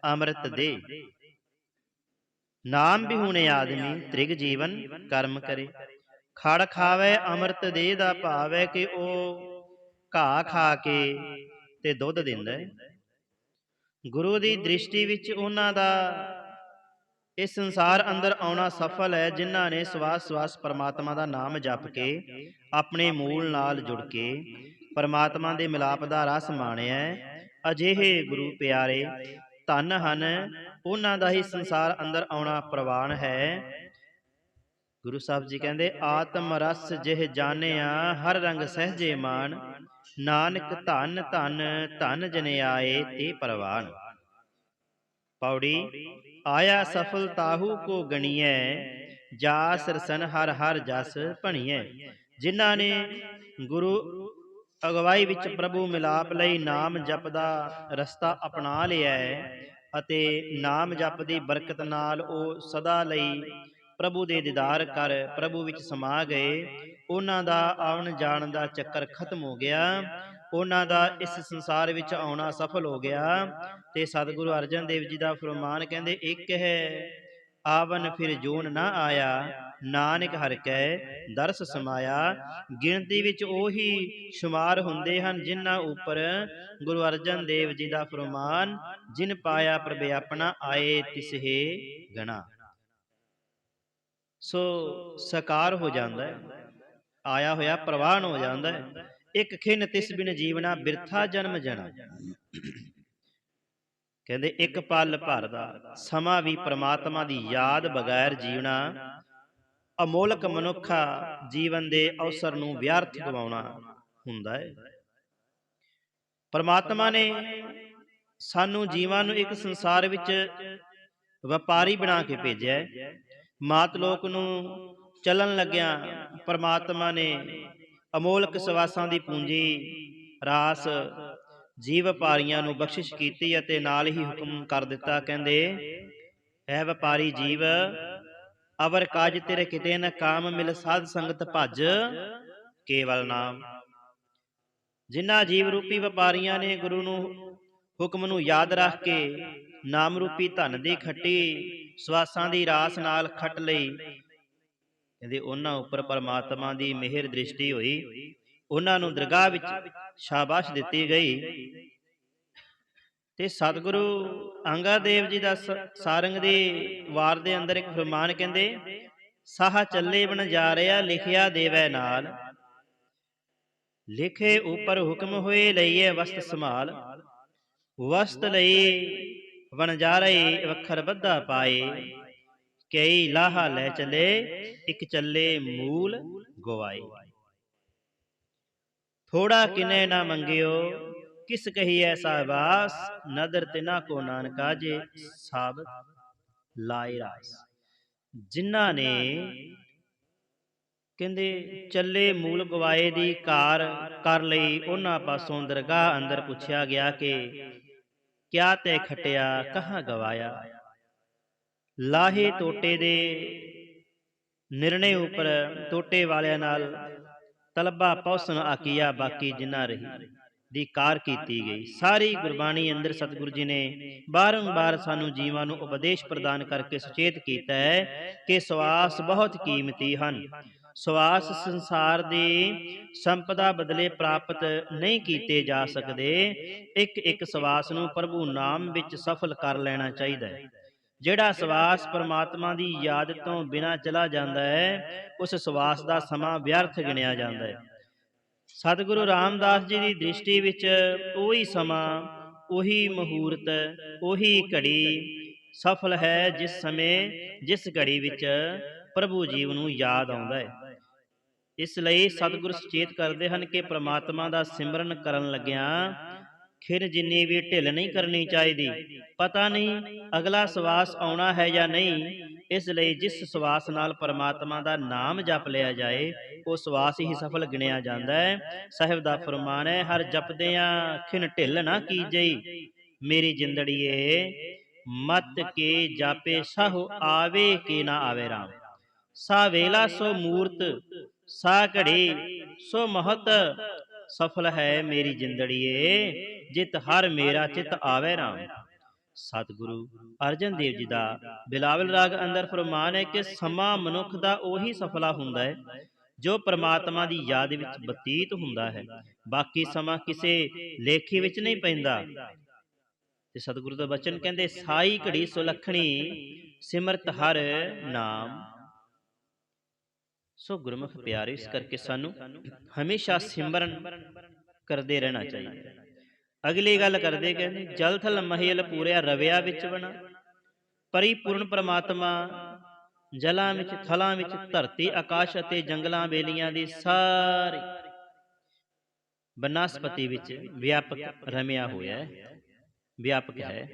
ਅੰਮ੍ਰਿਤ ਦੇ। ਨਾਮ ਬਿਹੂਣੇ ਆਦਮੀ ਤ੍ਰਿਗ ਜੀਵਨ ਕਰਮ ਕਰੇ। ਖੜ ਖਾਵੇ ਅੰਮ੍ਰਿਤ ਦੇ ਦਾ ਭਾਵ ਹੈ ਕਿ ਉਹ ਘਾਹ ਖਾ ਕੇ ਤੇ ਦੁੱਧ ਦਿੰਦਾ ਹੈ। ਗੁਰੂ ਦੀ ਦ੍ਰਿਸ਼ਟੀ ਵਿੱਚ ਉਹਨਾਂ ਦਾ ਇਸ ਸੰਸਾਰ ਅੰਦਰ ਆਉਣਾ ਸਫਲ ਹੈ, ਜਿਨ੍ਹਾਂ ਨੇ ਸਵਾਸ ਸਵਾਸ ਪਰਮਾਤਮਾ ਦਾ ਨਾਮ ਜਪ ਕੇ ਆਪਣੇ ਮੂਲ ਨਾਲ ਜੁੜ ਕੇ ਪਰਮਾਤਮਾ ਦੇ ਮਿਲਾਪ ਦਾ ਰਸ ਮਾਣਿਆ। ਅਜਿਹੇ ਗੁਰੂ ਪਿਆਰੇ ਧੰਨ ਹਨ, ਉਹਨਾਂ ਦਾ ਹੀ ਸੰਸਾਰ ਅੰਦਰ ਆਉਣਾ ਪ੍ਰਵਾਨ ਹੈ। ਗੁਰੂ ਸਾਹਿਬ ਜੀ ਕਹਿੰਦੇ ਆਤਮ ਰਸ ਜਿਹ ਜਾਣਿਆ ਹਰ ਰੰਗ ਸਹਿਜੇ ਮਾਨ। ਨਾਨਕ ਧੰਨ ਧੰਨ ਧੰਨ ਜਨ ਆਏ ਤੇ ਪ੍ਰਵਾਨ। ਪੌੜੀ ਆਇਆ ਸਫਲ ਤਾਹੂ ਕੋ ਗਣੀਐ ਜਾਸ ਰਸਨ ਹਰ ਹਰ ਜਸ ਭਣੀਐ। ਜਿਨ੍ਹਾਂ ਨੇ ਗੁਰੂ ਅਗਵਾਈ ਵਿੱਚ ਪ੍ਰਭੂ ਮਿਲਾਪ ਲਈ ਨਾਮ ਜਪ ਦਾ ਰਸਤਾ ਅਪਣਾ ਲਿਆ ਹੈ ਅਤੇ ਨਾਮ ਜਪ ਦੀ ਬਰਕਤ ਨਾਲ ਉਹ ਸਦਾ ਲਈ ਪ੍ਰਭੂ ਦੇ ਦੀਦਾਰ ਕਰ ਪ੍ਰਭੂ ਵਿੱਚ ਸਮਾ ਗਏ, ਉਹਨਾਂ ਦਾ ਆਉਣ ਜਾਣ ਦਾ ਚੱਕਰ ਖਤਮ ਹੋ ਗਿਆ, ਉਹਨਾਂ ਦਾ ਇਸ ਸੰਸਾਰ ਵਿੱਚ ਆਉਣਾ ਸਫਲ ਹੋ ਗਿਆ। ਤੇ ਸਤਿਗੁਰੂ ਅਰਜਨ ਦੇਵ ਜੀ ਦਾ ਫਰਮਾਨ, ਕਹਿੰਦੇ ਇੱਕ ਹੈ ਆਵਨ ਫਿਰ ਜੋਨ ਨਾ ਆਇਆ ਨਾਨਕ ਹਰਿ ਕੈ ਦਰਸ ਸਮਾਇਆ। ਗਿਣਤੀ ਵਿੱਚ ਉਹੀ ਸ਼ੁਮਾਰ ਹੁੰਦੇ ਹਨ ਜਿਨ੍ਹਾਂ ਉੱਪਰ ਗੁਰੂ ਅਰਜਨ ਦੇਵ ਜੀ ਦਾ ਫਰਮਾਨ, ਜਿਨ ਪਾਇਆ ਪ੍ਰਭੇ ਆਪਣਾ ਆਏ ਤਿਸਹੇ ਗਣਾ। ਸੋ ਸਾਕਾਰ ਹੋ ਜਾਂਦਾ ਹੈ, ਆਇਆ ਹੋਇਆ ਪ੍ਰਵਾਨ ਹੋ ਜਾਂਦਾ ਹੈ। ਇੱਕ ਖਿਨ ਤਿਸ ਬਿਨ ਜੀਵਨਾ ਬਿਰਥਾ ਜਨਮ ਜਣਾ। ਕਹਿੰਦੇ ਇੱਕ ਪਲ ਭਰ ਦਾ ਸਮਾਂ ਵੀ ਪ੍ਰਮਾਤਮਾ ਦੀ ਯਾਦ ਬਗੈਰ ਜੀਵਣਾ ਅਮੋਲਕ ਮਨੁੱਖਾ ਜੀਵਨ ਦੇ ਅਵਸਰ ਨੂੰ ਵਿਅਰਥ ਗਵਾਉਣਾ ਹੁੰਦਾ ਹੈ। ਪ੍ਰਮਾਤਮਾ ਨੇ ਸਾਨੂੰ ਜੀਵਾਂ ਨੂੰ ਇੱਕ ਸੰਸਾਰ ਵਿੱਚ ਵਪਾਰੀ ਬਣਾ ਕੇ ਭੇਜਿਆ ਹੈ। ਮਾਤ ਲੋਕ ਨੂੰ ਚੱਲਣ ਲੱਗਿਆਂ ਪ੍ਰਮਾਤਮਾ ਨੇ ਅਮੋਲਕ ਸਵਾਸਾਂ ਦੀ ਪੂੰਜੀ ਰਾਸ ਜੀਵ ਵਪਾਰੀਆਂ ਨੂੰ ਬਖਸ਼ਿਸ਼ ਕੀਤੀ ਅਤੇ ਨਾਲ ਹੀ ਹੁਕਮ ਕਰ ਦਿੱਤਾ, ਕਹਿੰਦੇ ਇਹ ਵਪਾਰੀ ਜੀਵ ਅਵਰ ਕਾਜ ਤੇਰੇ ਕਿਤੇ ਨ ਕਾਮ ਮਿਲ ਸਾਧ ਸੰਗਤ ਭਜ ਕੇਵਲ ਨਾਮ। ਜਿਨ੍ਹਾਂ ਜੀਵ ਰੂਪੀ ਵਪਾਰੀਆਂ ਨੇ ਗੁਰੂ ਨੂੰ ਹੁਕਮ ਨੂੰ ਯਾਦ ਰੱਖ ਕੇ ਨਾਮ ਰੂਪੀ ਧਨ ਦੀ ਖੱਟੀ ਸਵਾਸਾਂ ਦੀ ਰਾਸ ਨਾਲ ਖੱਟ ਲਈ, ਕਹਿੰਦੇ ਉਹਨਾਂ ਉੱਪਰ ਪਰਮਾਤਮਾ ਦੀ ਮਿਹਰ ਦ੍ਰਿਸ਼ਟੀ ਹੋਈ, ਉਹਨਾਂ ਨੂੰ ਦਰਗਾਹ ਵਿੱਚ ਸ਼ਾਬਾਸ਼ ਦਿੱਤੀ ਗਈ। ਤੇ ਸਤਿਗੁਰੂ ਅੰਗਦ ਦੇਵ ਜੀ ਦਾ ਸਾਰੰਗ ਦੀ ਵਾਰ ਦੇ ਅੰਦਰ ਇੱਕ ਫਰਮਾਨ, ਕਹਿੰਦੇ ਸਾਹ ਚੱਲੇ ਬਣ ਜਾ ਰਿਹਾ ਲਿਖਿਆ ਦੇਵੈ ਨਾਲ, ਲਿਖੇ ਉਪਰ ਹੁਕਮ ਹੋਏ ਲਈਏ ਵਸਤ ਸੰਭਾਲ, ਵਸਤ ਲਈ ਵਣਜਾਰੇ ਵੱਖਰ ਬੱਧਾ ਪਾਏ, ਕਈ ਲਾਹਾ ਲੈ ਚਲੇ ਇੱਕ ਚੱਲੇ ਮੂਲ ਗਵਾਏ। ਥੋੜਾ ਕਿਨੇ ਨਾ ਮੰਗਿਓ ਕਿਸ ਕਹੀਐ ਸਾਬਾਸ, ਨਦਰ ਤਿਨਾ ਕੋ ਨਾਨਕਾ ਜੇ ਸਾਬਤ ਲਾਏ ਰਾਸ। ਜਿਨ੍ਹਾਂ ਨੇ ਕਹਿੰਦੇ ਚੱਲੇ ਮੂਲ ਗਵਾਏ ਦੀ ਕਾਰ ਕਰ ਲਈ, ਉਹਨਾਂ ਪਾਸੋਂ ਦਰਗਾਹ ਅੰਦਰ ਪੁੱਛਿਆ ਗਿਆ ਕਿ ਕਿਆ ਤੈ ਖਟਿਆ ਕਹਾਂ ਗਵਾਇਆ। ਲਾਹੇ ਟੋਟੇ ਦੇ ਨਿਰਣੇ ਉੱਪਰ ਟੋਟੇ ਵਾਲਿਆਂ ਨਾਲ ਤਲਬਾ ਪਹੁੰਚਣ ਆਕੀਆ, ਬਾਕੀ ਜਿਨ੍ਹਾਂ ਰਹੀ ਦੀ ਕਾਰ ਕੀਤੀ ਗਈ। ਸਾਰੀ ਗੁਰਬਾਣੀ ਅੰਦਰ ਸਤਿਗੁਰੂ ਜੀ ਨੇ ਬਾਰੰਬਾਰ ਸਾਨੂੰ ਜੀਵਾਂ ਨੂੰ ਉਪਦੇਸ਼ ਪ੍ਰਦਾਨ ਕਰਕੇ ਸੁਚੇਤ ਕੀਤਾ ਹੈ ਕਿ ਸਵਾਸ ਬਹੁਤ ਕੀਮਤੀ ਹਨ। ਸਵਾਸ ਸੰਸਾਰ ਦੀ ਸੰਪਦਾ ਬਦਲੇ ਪ੍ਰਾਪਤ ਨਹੀਂ ਕੀਤੇ ਜਾ ਸਕਦੇ। ਇੱਕ ਇੱਕ ਸਵਾਸ ਨੂੰ ਪ੍ਰਭੂ ਨਾਮ ਵਿੱਚ ਸਫਲ ਕਰ ਲੈਣਾ ਚਾਹੀਦਾ ਹੈ। ਜਿਹੜਾ ਸਵਾਸ ਪਰਮਾਤਮਾ ਦੀ ਯਾਦ ਤੋਂ ਬਿਨਾਂ ਚਲਾ ਜਾਂਦਾ ਹੈ, ਉਸ ਸਵਾਸ ਦਾ ਸਮਾਂ ਵਿਅਰਥ ਗਿਣਿਆ ਜਾਂਦਾ ਹੈ। ਸਤਿਗੁਰੂ ਰਾਮਦਾਸ ਜੀ ਦੀ ਦ੍ਰਿਸ਼ਟੀ ਵਿੱਚ ਉਹੀ ਸਮਾਂ, ਉਹੀ ਮੁਹੂਰਤ, ਉਹੀ ਘੜੀ ਸਫਲ ਹੈ ਜਿਸ ਸਮੇਂ ਜਿਸ ਘੜੀ ਵਿੱਚ ਪ੍ਰਭੂ ਜੀਵ ਨੂੰ ਯਾਦ ਆਉਂਦਾ ਹੈ। ਇਸ ਲਈ ਸਤਿਗੁਰੂ ਸੁਚੇਤ ਕਰਦੇ ਹਨ ਕਿ ਪ੍ਰਮਾਤਮਾ ਦਾ ਸਿਮਰਨ ਕਰਨ ਲੱਗਿਆਂ ਖਿਰ ਜਿੰਨੀ ਵੀ ਢਿੱਲ ਨਹੀਂ ਕਰਨੀ ਚਾਹੀਦੀ। ਪਤਾ ਨਹੀਂ ਅਗਲਾ ਸਵਾਸ ਆਉਣਾ ਹੈ ਜਾਂ ਨਹੀਂ, ਇਸ ਲਈ ਜਿਸ ਸਵਾਸ ਨਾਲ ਪਰਮਾਤਮਾ ਦਾ ਨਾਮ ਜਪ ਲਿਆ ਜਾਏ ਉਹ ਸਵਾਸ ਹੀ ਸਫਲ ਗਿਣਿਆ ਜਾਂਦਾ ਹੈ। ਸਾਹਿਬ ਦਾ ਫਰਮਾਨ ਹੈ, ਹਰ ਜਪਦਿਆਂ ਖਿਨ ਢਿੱਲ ਨਾ ਕੀਜਈ, ਮੇਰੀ ਜਿੰਦੜੀਏ ਮਤ ਕੇ ਜਾਪੇ ਸਾਹੁ ਆਵੇ ਕੇ ਨਾ ਆਵੇ ਰਾਮ। ਸਾ ਵੇਲਾ ਸੋ ਮੂਰਤ ਸਾ ਘੜੀ ਸੋ ਮਹਤ, ਸਫਲ ਹੈ ਮੇਰੀ ਜਿੰਦੜੀਏ ਜਿਤ ਹਰ ਮੇਰਾ ਚਿਤ ਆਵੇ ਰਾਮ। ਸਤਿਗੁਰੂ ਅਰਜਨ ਦੇਵ ਜੀ ਦਾ ਬਿਲਾਵਲ ਰਾਗ ਅੰਦਰ ਫਰਮਾਨ ਹੈ ਕਿ ਸਮਾਂ ਮਨੁੱਖ ਦਾ ਉਹੀ ਸਫਲਾ ਹੁੰਦਾ ਹੈ ਜੋ ਪ੍ਰਮਾਤਮਾ ਦੀ ਯਾਦ ਵਿੱਚ ਬਤੀਤ ਹੁੰਦਾ ਹੈ। ਬਾਕੀ ਸਮਾਂ ਕਿਸੇ ਲੇਖੇ ਵਿੱਚ ਨਹੀਂ ਪੈਂਦਾ। ਤੇ ਸਤਿਗੁਰੂ ਦਾ ਬਚਨ ਕਹਿੰਦੇ ਸਾਈ ਘੜੀ ਸੁਲੱਖਣੀ ਸਿਮਰਤ ਹਰ ਨਾਮ। ਸੋ ਗੁਰਮੁਖ ਪਿਆਰੇ, ਇਸ ਕਰਕੇ ਸਾਨੂੰ ਹਮੇਸ਼ਾ ਸਿਮਰਨ ਕਰਦੇ ਰਹਿਣਾ ਚਾਹੀਦਾ। ਅਗਲੀ ਗੱਲ ਕਰਦੇ, ਕਹਿੰਦੇ ਜਲ ਥਲ ਮਹੀਲ ਪੂਰਿਆ ਰਵਿਆ ਵਿੱਚ ਬਣਾ, ਪਰਿਪੂਰਨ ਪ੍ਰਮਾਤਮਾ ਜਲਾਂ ਵਿੱਚ, ਥਲਾਂ ਵਿੱਚ, ਧਰਤੀ ਆਕਾਸ਼ ਅਤੇ ਜੰਗਲਾਂ ਬੇਲੀਆਂ ਦੀ ਸਾਰੀ ਬਨਸਪਤੀ ਵਿੱਚ ਵਿਆਪਕ ਰਮਿਆ ਹੋਇਆ ਹੈ, ਵਿਆਪਕ ਹੈ।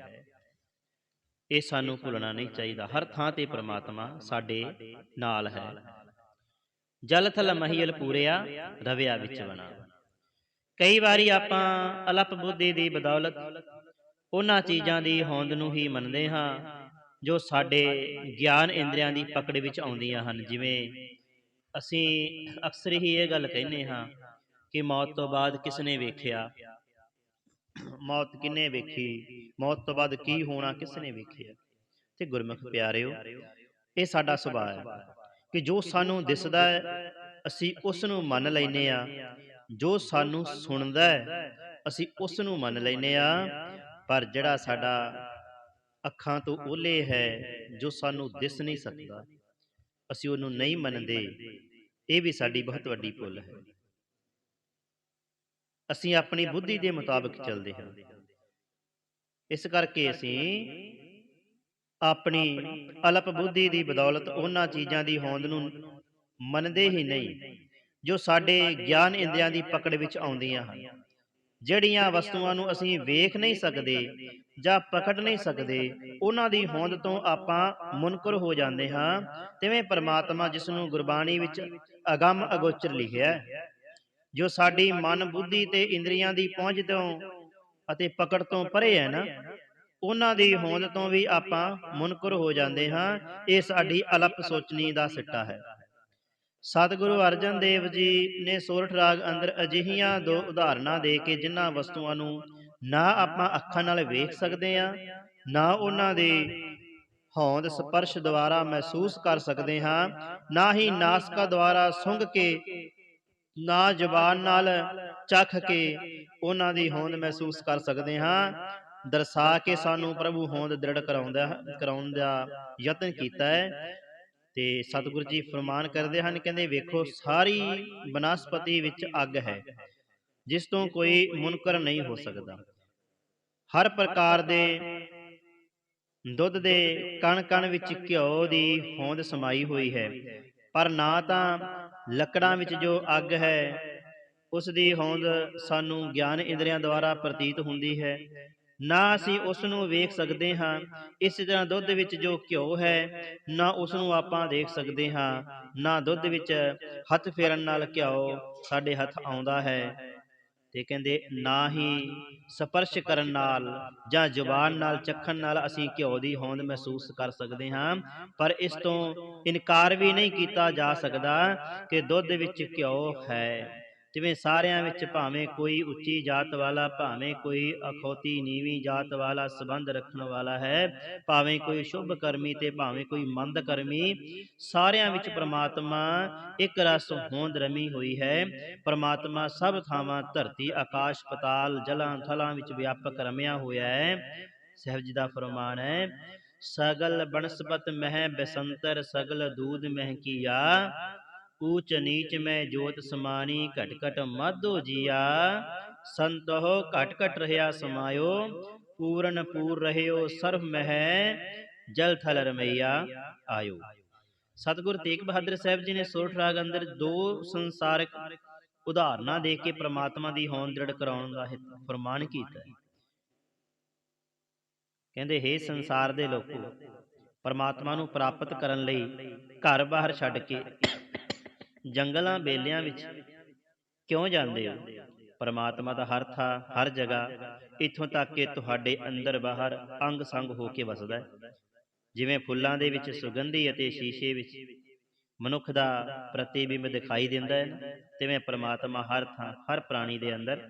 ਇਹ ਸਾਨੂੰ ਭੁੱਲਣਾ ਨਹੀਂ ਚਾਹੀਦਾ। ਹਰ ਥਾਂ ਤੇ ਪ੍ਰਮਾਤਮਾ ਸਾਡੇ ਨਾਲ ਹੈ। ਜਲ ਥਲ ਮਹੀਲ ਪੂਰਿਆ ਰਵਿਆ ਵਿੱਚ ਬਣਾ। ਕਈ ਵਾਰੀ ਆਪਾਂ ਅਲਪ ਬੁੱਧੀ ਦੀ ਬਦੌਲਤ ਉਹਨਾਂ ਚੀਜ਼ਾਂ ਦੀ ਹੋਂਦ ਨੂੰ ਹੀ ਮੰਨਦੇ ਹਾਂ ਜੋ ਸਾਡੇ ਗਿਆਨ ਇੰਦਰੀਆਂ ਦੀ ਪਕੜ ਵਿੱਚ ਆਉਂਦੀਆਂ ਹਨ। ਜਿਵੇਂ ਅਸੀਂ ਅਕਸਰ ਹੀ ਇਹ ਗੱਲ ਕਹਿੰਦੇ ਹਾਂ ਕਿ ਮੌਤ ਤੋਂ ਬਾਅਦ ਕਿਸ ਨੇ ਵੇਖਿਆ, ਮੌਤ ਕਿਹਨੇ ਵੇਖੀ, ਮੌਤ ਤੋਂ ਬਾਅਦ ਕੀ ਹੋਣਾ ਕਿਸ ਨੇ ਵੇਖਿਆ। ਤੇ ਗੁਰਮੁਖ ਪਿਆਰਿਓ, ਇਹ ਸਾਡਾ ਸੁਭਾਅ ਹੈ ਕਿ ਜੋ ਸਾਨੂੰ ਦਿਸਦਾ ਹੈ ਅਸੀਂ ਉਸ ਨੂੰ ਮੰਨ ਲੈਂਦੇ ਹਾਂ, ਜੋ ਸਾਨੂੰ ਸੁਣਦਾ ਹੈ ਅਸੀਂ ਉਸ ਨੂੰ ਮੰਨ ਲੈਂਦੇ ਹਾਂ, ਪਰ ਜਿਹੜਾ ਸਾਡਾ ਅੱਖਾਂ ਤੋਂ ਓਹਲੇ ਹੈ, ਜੋ ਸਾਨੂੰ ਦਿਸ ਨਹੀਂ ਸਕਦਾ, ਅਸੀਂ ਉਹਨੂੰ ਨਹੀਂ ਮੰਨਦੇ। ਇਹ ਵੀ ਸਾਡੀ ਬਹੁਤ ਵੱਡੀ ਭੁੱਲ ਹੈ। ਅਸੀਂ ਆਪਣੀ ਬੁੱਧੀ ਦੇ ਮੁਤਾਬਕ ਚੱਲਦੇ ਹਾਂ। ਇਸ ਕਰਕੇ ਅਸੀਂ ਆਪਣੀ ਅਲਪ ਬੁੱਧੀ ਦੀ ਬਦੌਲਤ ਉਹਨਾਂ ਚੀਜ਼ਾਂ ਦੀ ਹੋਂਦ ਨੂੰ ਮੰਨਦੇ ਹੀ ਨਹੀਂ ਜੋ ਸਾਡੇ ਗਿਆਨ ਇੰਦਰੀਆਂ ਦੀ ਪਕੜ ਵਿੱਚ ਆਉਂਦੀਆਂ ਹਨ। ਜਿਹੜੀਆਂ ਵਸਤੂਆਂ ਨੂੰ ਅਸੀਂ ਵੇਖ ਨਹੀਂ ਸਕਦੇ ਜਾਂ ਪਕੜ ਨਹੀਂ ਸਕਦੇ, ਉਹਨਾਂ ਦੀ ਹੋਂਦ ਤੋਂ ਆਪਾਂ ਮੁਨਕਰ ਹੋ ਜਾਂਦੇ ਹਾਂ। ਤਿਵੇਂ ਪਰਮਾਤਮਾ, ਜਿਸ ਨੂੰ ਗੁਰਬਾਣੀ ਵਿੱਚ ਅਗੰਮ ਅਗੋਚਰ ਲਿਖਿਆ ਹੈ, ਜੋ ਸਾਡੀ ਮਨ ਬੁੱਧੀ ਤੇ ਇੰਦਰੀਆਂ ਦੀ ਪਹੁੰਚ ਤੋਂ ਅਤੇ ਪਕੜ ਤੋਂ ਪਰੇ ਹੈ ਨਾ, ਉਹਨਾਂ ਦੀ ਹੋਂਦ ਤੋਂ ਵੀ ਆਪਾਂ ਮੁਨਕਰ ਹੋ ਜਾਂਦੇ ਹਾਂ। ਇਹ ਸਾਡੀ ਅਲਪ ਸੋਚਣੀ ਦਾ ਸਿੱਟਾ ਹੈ। ਸਤਿਗੁਰੂ ਅਰਜਨ ਦੇਵ ਜੀ ਨੇ ਸੋਰਠ ਰਾਗ ਅੰਦਰ ਅਜਿਹੀਆਂ ਦੋ ਉਦਾਹਰਨਾਂ ਦੇ ਕੇ, ਜਿਨ੍ਹਾਂ ਵਸਤੂਆਂ ਨੂੰ ਨਾ ਆਪਾਂ ਅੱਖਾਂ ਨਾਲ ਵੇਖ ਸਕਦੇ ਹਾਂ, ਨਾ ਉਹਨਾਂ ਦੀ ਹੋਂਦ ਸਪਰਸ਼ ਦੁਆਰਾ ਮਹਿਸੂਸ ਕਰ ਸਕਦੇ ਹਾਂ, ਨਾ ਹੀ ਨਾਸਕਾ ਦੁਆਰਾ ਸੁੰਘ ਕੇ, ਨਾ ਜ਼ੁਬਾਨ ਨਾਲ ਚੱਖ ਕੇ ਉਹਨਾਂ ਦੀ ਹੋਂਦ ਮਹਿਸੂਸ ਕਰ ਸਕਦੇ ਹਾਂ, ਦਰਸਾ ਕੇ ਸਾਨੂੰ ਪ੍ਰਭੂ ਹੋਂਦ ਦ੍ਰਿੜ ਕਰਾਉਣ ਦਾ ਯਤਨ ਕੀਤਾ ਹੈ। ਤੇ ਸਤਿਗੁਰੂ ਜੀ ਫਰਮਾਨ ਕਰਦੇ ਹਨ, ਕਹਿੰਦੇ ਵੇਖੋ, ਸਾਰੀ ਬਨਸਪਤੀ ਵਿੱਚ ਅੱਗ ਹੈ, ਜਿਸ ਤੋਂ ਕੋਈ ਮੁਨਕਰ ਨਹੀਂ ਹੋ ਸਕਦਾ। ਹਰ ਪ੍ਰਕਾਰ ਦੇ ਦੁੱਧ ਦੇ ਕਣ ਕਣ ਵਿੱਚ ਘਿਓ ਦੀ ਹੋਂਦ ਸਮਾਈ ਹੋਈ ਹੈ, ਪਰ ਨਾ ਤਾਂ ਲੱਕੜਾਂ ਵਿੱਚ ਜੋ ਅੱਗ ਹੈ ਉਸ ਦੀ ਹੋਂਦ ਸਾਨੂੰ ਗਿਆਨ ਇੰਦਰੀਆਂ ਦੁਆਰਾ ਪ੍ਰਤੀਤ ਹੁੰਦੀ ਹੈ, ਨਾ ਅਸੀਂ ਉਸ ਨੂੰ ਵੇਖ ਸਕਦੇ ਹਾਂ। ਇਸੇ ਤਰ੍ਹਾਂ ਦੁੱਧ ਵਿੱਚ ਜੋ ਘਿਓ ਹੈ, ਨਾ ਉਸ ਨੂੰ ਆਪਾਂ ਦੇਖ ਸਕਦੇ ਹਾਂ, ਨਾ ਦੁੱਧ ਵਿੱਚ ਹੱਥ ਫੇਰਨ ਨਾਲ ਘਿਓ ਸਾਡੇ ਹੱਥ ਆਉਂਦਾ ਹੈ। ਤੇ ਕਹਿੰਦੇ ਨਾ ਹੀ ਸਪਰਸ਼ ਕਰਨ ਨਾਲ ਜਾਂ ਜ਼ੁਬਾਨ ਨਾਲ ਚੱਖਣ ਨਾਲ ਅਸੀਂ ਘਿਓ ਦੀ ਹੋਂਦ ਮਹਿਸੂਸ ਕਰ ਸਕਦੇ ਹਾਂ। ਪਰ ਇਸ ਤੋਂ ਇਨਕਾਰ ਵੀ ਨਹੀਂ ਕੀਤਾ ਜਾ ਸਕਦਾ ਕਿ ਦੁੱਧ ਵਿੱਚ ਘਿਓ ਹੈ। ਜਿਵੇਂ ਸਾਰਿਆਂ ਵਿੱਚ ਭਾਵੇਂ ਕੋਈ ਉੱਚੀ ਜਾਤ ਵਾਲਾ, ਭਾਵੇਂ ਕੋਈ ਅਖੌਤੀ ਨੀਵੀਂ ਜਾਤ ਵਾਲਾ ਸੰਬੰਧ ਰੱਖਣ ਵਾਲਾ ਹੈ, ਭਾਵੇਂ ਕੋਈ ਸ਼ੁਭ ਕਰਮੀ ਤੇ ਭਾਵੇਂ ਕੋਈ ਮੰਦ ਕਰਮੀ, ਸਾਰਿਆਂ ਵਿੱਚ ਪ੍ਰਮਾਤਮਾ ਇੱਕ ਰਸ ਹੋਂਦ ਰਮੀ ਹੋਈ ਹੈ। ਪ੍ਰਮਾਤਮਾ ਸਭ ਥਾਵਾਂ, ਧਰਤੀ, ਆਕਾਸ਼, ਪਤਾਲ, ਜਲਾਂ ਥਲਾਂ ਵਿੱਚ ਵਿਆਪਕ ਰਮਿਆ ਹੋਇਆ ਹੈ। ਸਾਹਿਬ ਜੀ ਦਾ ਫਰਮਾਨ ਹੈ, ਸਗਲ ਬਨਸਪਤ ਮਹਿ ਬਸੰਤਰ, ਸਗਲ ਦੂਧ ਮਹਿ ਕੀਆ, ਊਚ ਨੀਚ ਮੈਂ ਜੋਤ ਸਮਾਨੀ, ਘਟ ਘਟ ਮਾਧੋ ਜੀਆ, ਸੰਤੋਹ ਘਟ ਘਟ ਰਹਿਆ ਸਮਾਇਓ, ਪੂਰਨ ਪੂਰ ਰਹਿਓ ਸਰਬ ਮਹਿ, ਜਲ ਥਲ ਰਮਈਆ ਆਇਓ। ਸਤਿਗੁਰ ਤੇਗ ਬਹਾਦਰ ਸਾਹਿਬ ਜੀ ਨੇ ਸੋਰਠ ਰਾਗ ਅੰਦਰ ਦੋ ਸੰਸਾਰਿਕ ਉਦਾਹਰਨਾਂ ਦੇ ਕੇ ਪ੍ਰਮਾਤਮਾ ਦੀ ਹੋਂਦ ਦ੍ਰਿੜ ਕਰਾਉਣ ਦਾ ਫਰਮਾਨ ਕੀਤਾ ਹੈ। ਕਹਿੰਦੇ, ਹੇ ਸੰਸਾਰ ਦੇ ਲੋਕੋ, ਪਰਮਾਤਮਾ ਨੂੰ ਪ੍ਰਾਪਤ ਕਰਨ ਲਈ ਘਰ ਬਾਹਰ ਛੱਡ ਕੇ ਜੰਗਲਾਂ ਬੇਲਿਆਂ ਵਿੱਚ ਕਿਉਂ ਜਾਂਦੇ ਹੋ? ਪਰਮਾਤਮਾ ਦਾ ਹਰ ਥਾਂ, ਹਰ ਜਗ੍ਹਾ, ਇੱਥੋਂ ਤੱਕ ਕਿ ਤੁਹਾਡੇ ਅੰਦਰ ਬਾਹਰ ਅੰਗ ਸੰਗ ਹੋ ਕੇ ਵਸਦਾ ਹੈ। ਜਿਵੇਂ ਫੁੱਲਾਂ ਦੇ ਵਿੱਚ ਸੁਗੰਧੀ ਅਤੇ ਸ਼ੀਸ਼ੇ ਵਿੱਚ ਮਨੁੱਖ ਦਾ ਪ੍ਰਤੀਬਿੰਬ ਦਿਖਾਈ ਦਿੰਦਾ ਹੈ, ਤਿਵੇਂ ਪਰਮਾਤਮਾ ਹਰ ਥਾਂ, ਹਰ ਪ੍ਰਾਣੀ ਦੇ ਅੰਦਰ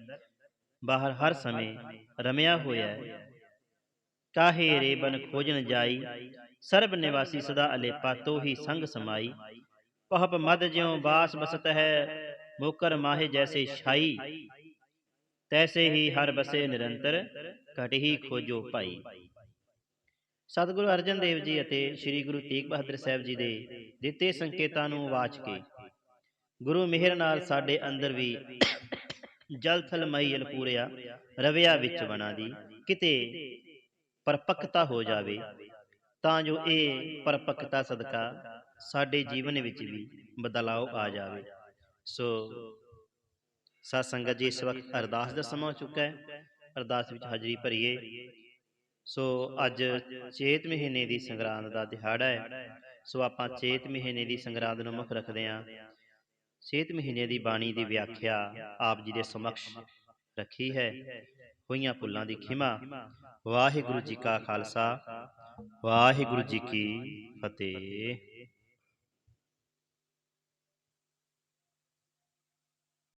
ਬਾਹਰ ਹਰ ਸਮੇਂ ਰਮਿਆ ਹੋਇਆ ਹੈ। ਕਾਹੇ ਰੇਬਨ ਖੋਜਨ ਜਾਈ, ਸਰਬ ਨਿਵਾਸੀ ਸਦਾ ਅਲੇਪਾ, ਤੋ ਹੀ ਸੰਗ ਸਮਾਈ, ਪਹਪ ਮਦ ਜਿਉ ਬਾਸ ਬਸਤ ਹੈ, ਮੋਕਰ ਮਾਹੇ ਜੈਸੇ ਛਾਈ, ਤੈਸੇ ਹੀ ਹਰ ਬਸੇ ਨਿਰੰਤਰ, ਘਟ ਹੀ ਖੋਜੋ ਭਾਈ। ਸਤਿਗੁਰੂ ਅਰਜਨ ਦੇਵ ਜੀ ਅਤੇ ਸ੍ਰੀ ਗੁਰੂ ਤੇਗ ਬਹਾਦਰ ਸਾਹਿਬ ਜੀ ਦੇ ਦਿੱਤੇ ਸੰਕੇਤਾਂ ਨੂੰ ਵਾਚ ਕੇ ਗੁਰੂ ਮਿਹਰ ਨਾਲ ਸਾਡੇ ਅੰਦਰ ਵੀ ਜਲ ਥਲ ਮਈ ਅਲਪੂਰਿਆ ਰਵਿਆ ਵਿੱਚ ਬਣਾ ਦੀ ਕਿਤੇ ਪਰਪੱਕਤਾ ਹੋ ਜਾਵੇ, ਤਾਂ ਜੋ ਇਹ ਪਰਪੱਕਤਾ ਸਦਕਾ ਸਾਡੇ ਜੀਵਨ ਵਿੱਚ ਵੀ ਬਦਲਾਓ ਆ ਜਾਵੇ। ਸੋ ਸਤ ਸੰਗਤ ਜੀ, ਇਸ ਵਕਤ ਅਰਦਾਸ ਦਾ ਸਮਾਂ ਹੋ ਚੁੱਕਾ ਹੈ। ਅਰਦਾਸ ਵਿੱਚ ਹਾਜ਼ਰੀ ਭਰੀਏ। ਸੋ ਅੱਜ ਚੇਤ ਮਹੀਨੇ ਦੀ ਸੰਗਰਾਂਦ ਦਾ ਦਿਹਾੜਾ ਹੈ। ਸੋ ਆਪਾਂ ਚੇਤ ਮਹੀਨੇ ਦੀ ਸੰਗਰਾਂਦ ਨੂੰ ਮੁੱਖ ਰੱਖਦੇ ਹਾਂ। ਚੇਤ ਮਹੀਨੇ ਦੀ ਬਾਣੀ ਦੀ ਵਿਆਖਿਆ ਆਪ ਜੀ ਦੇ ਸਮਕਸ਼ ਰੱਖੀ ਹੈ। ਹੋਈਆਂ ਭੁੱਲਾਂ ਦੀ ਖਿਮਾ। ਵਾਹਿਗੁਰੂ ਜੀ ਕਾ ਖਾਲਸਾ, ਵਾਹਿਗੁਰੂ ਜੀ ਕੀ ਫਤਿਹ।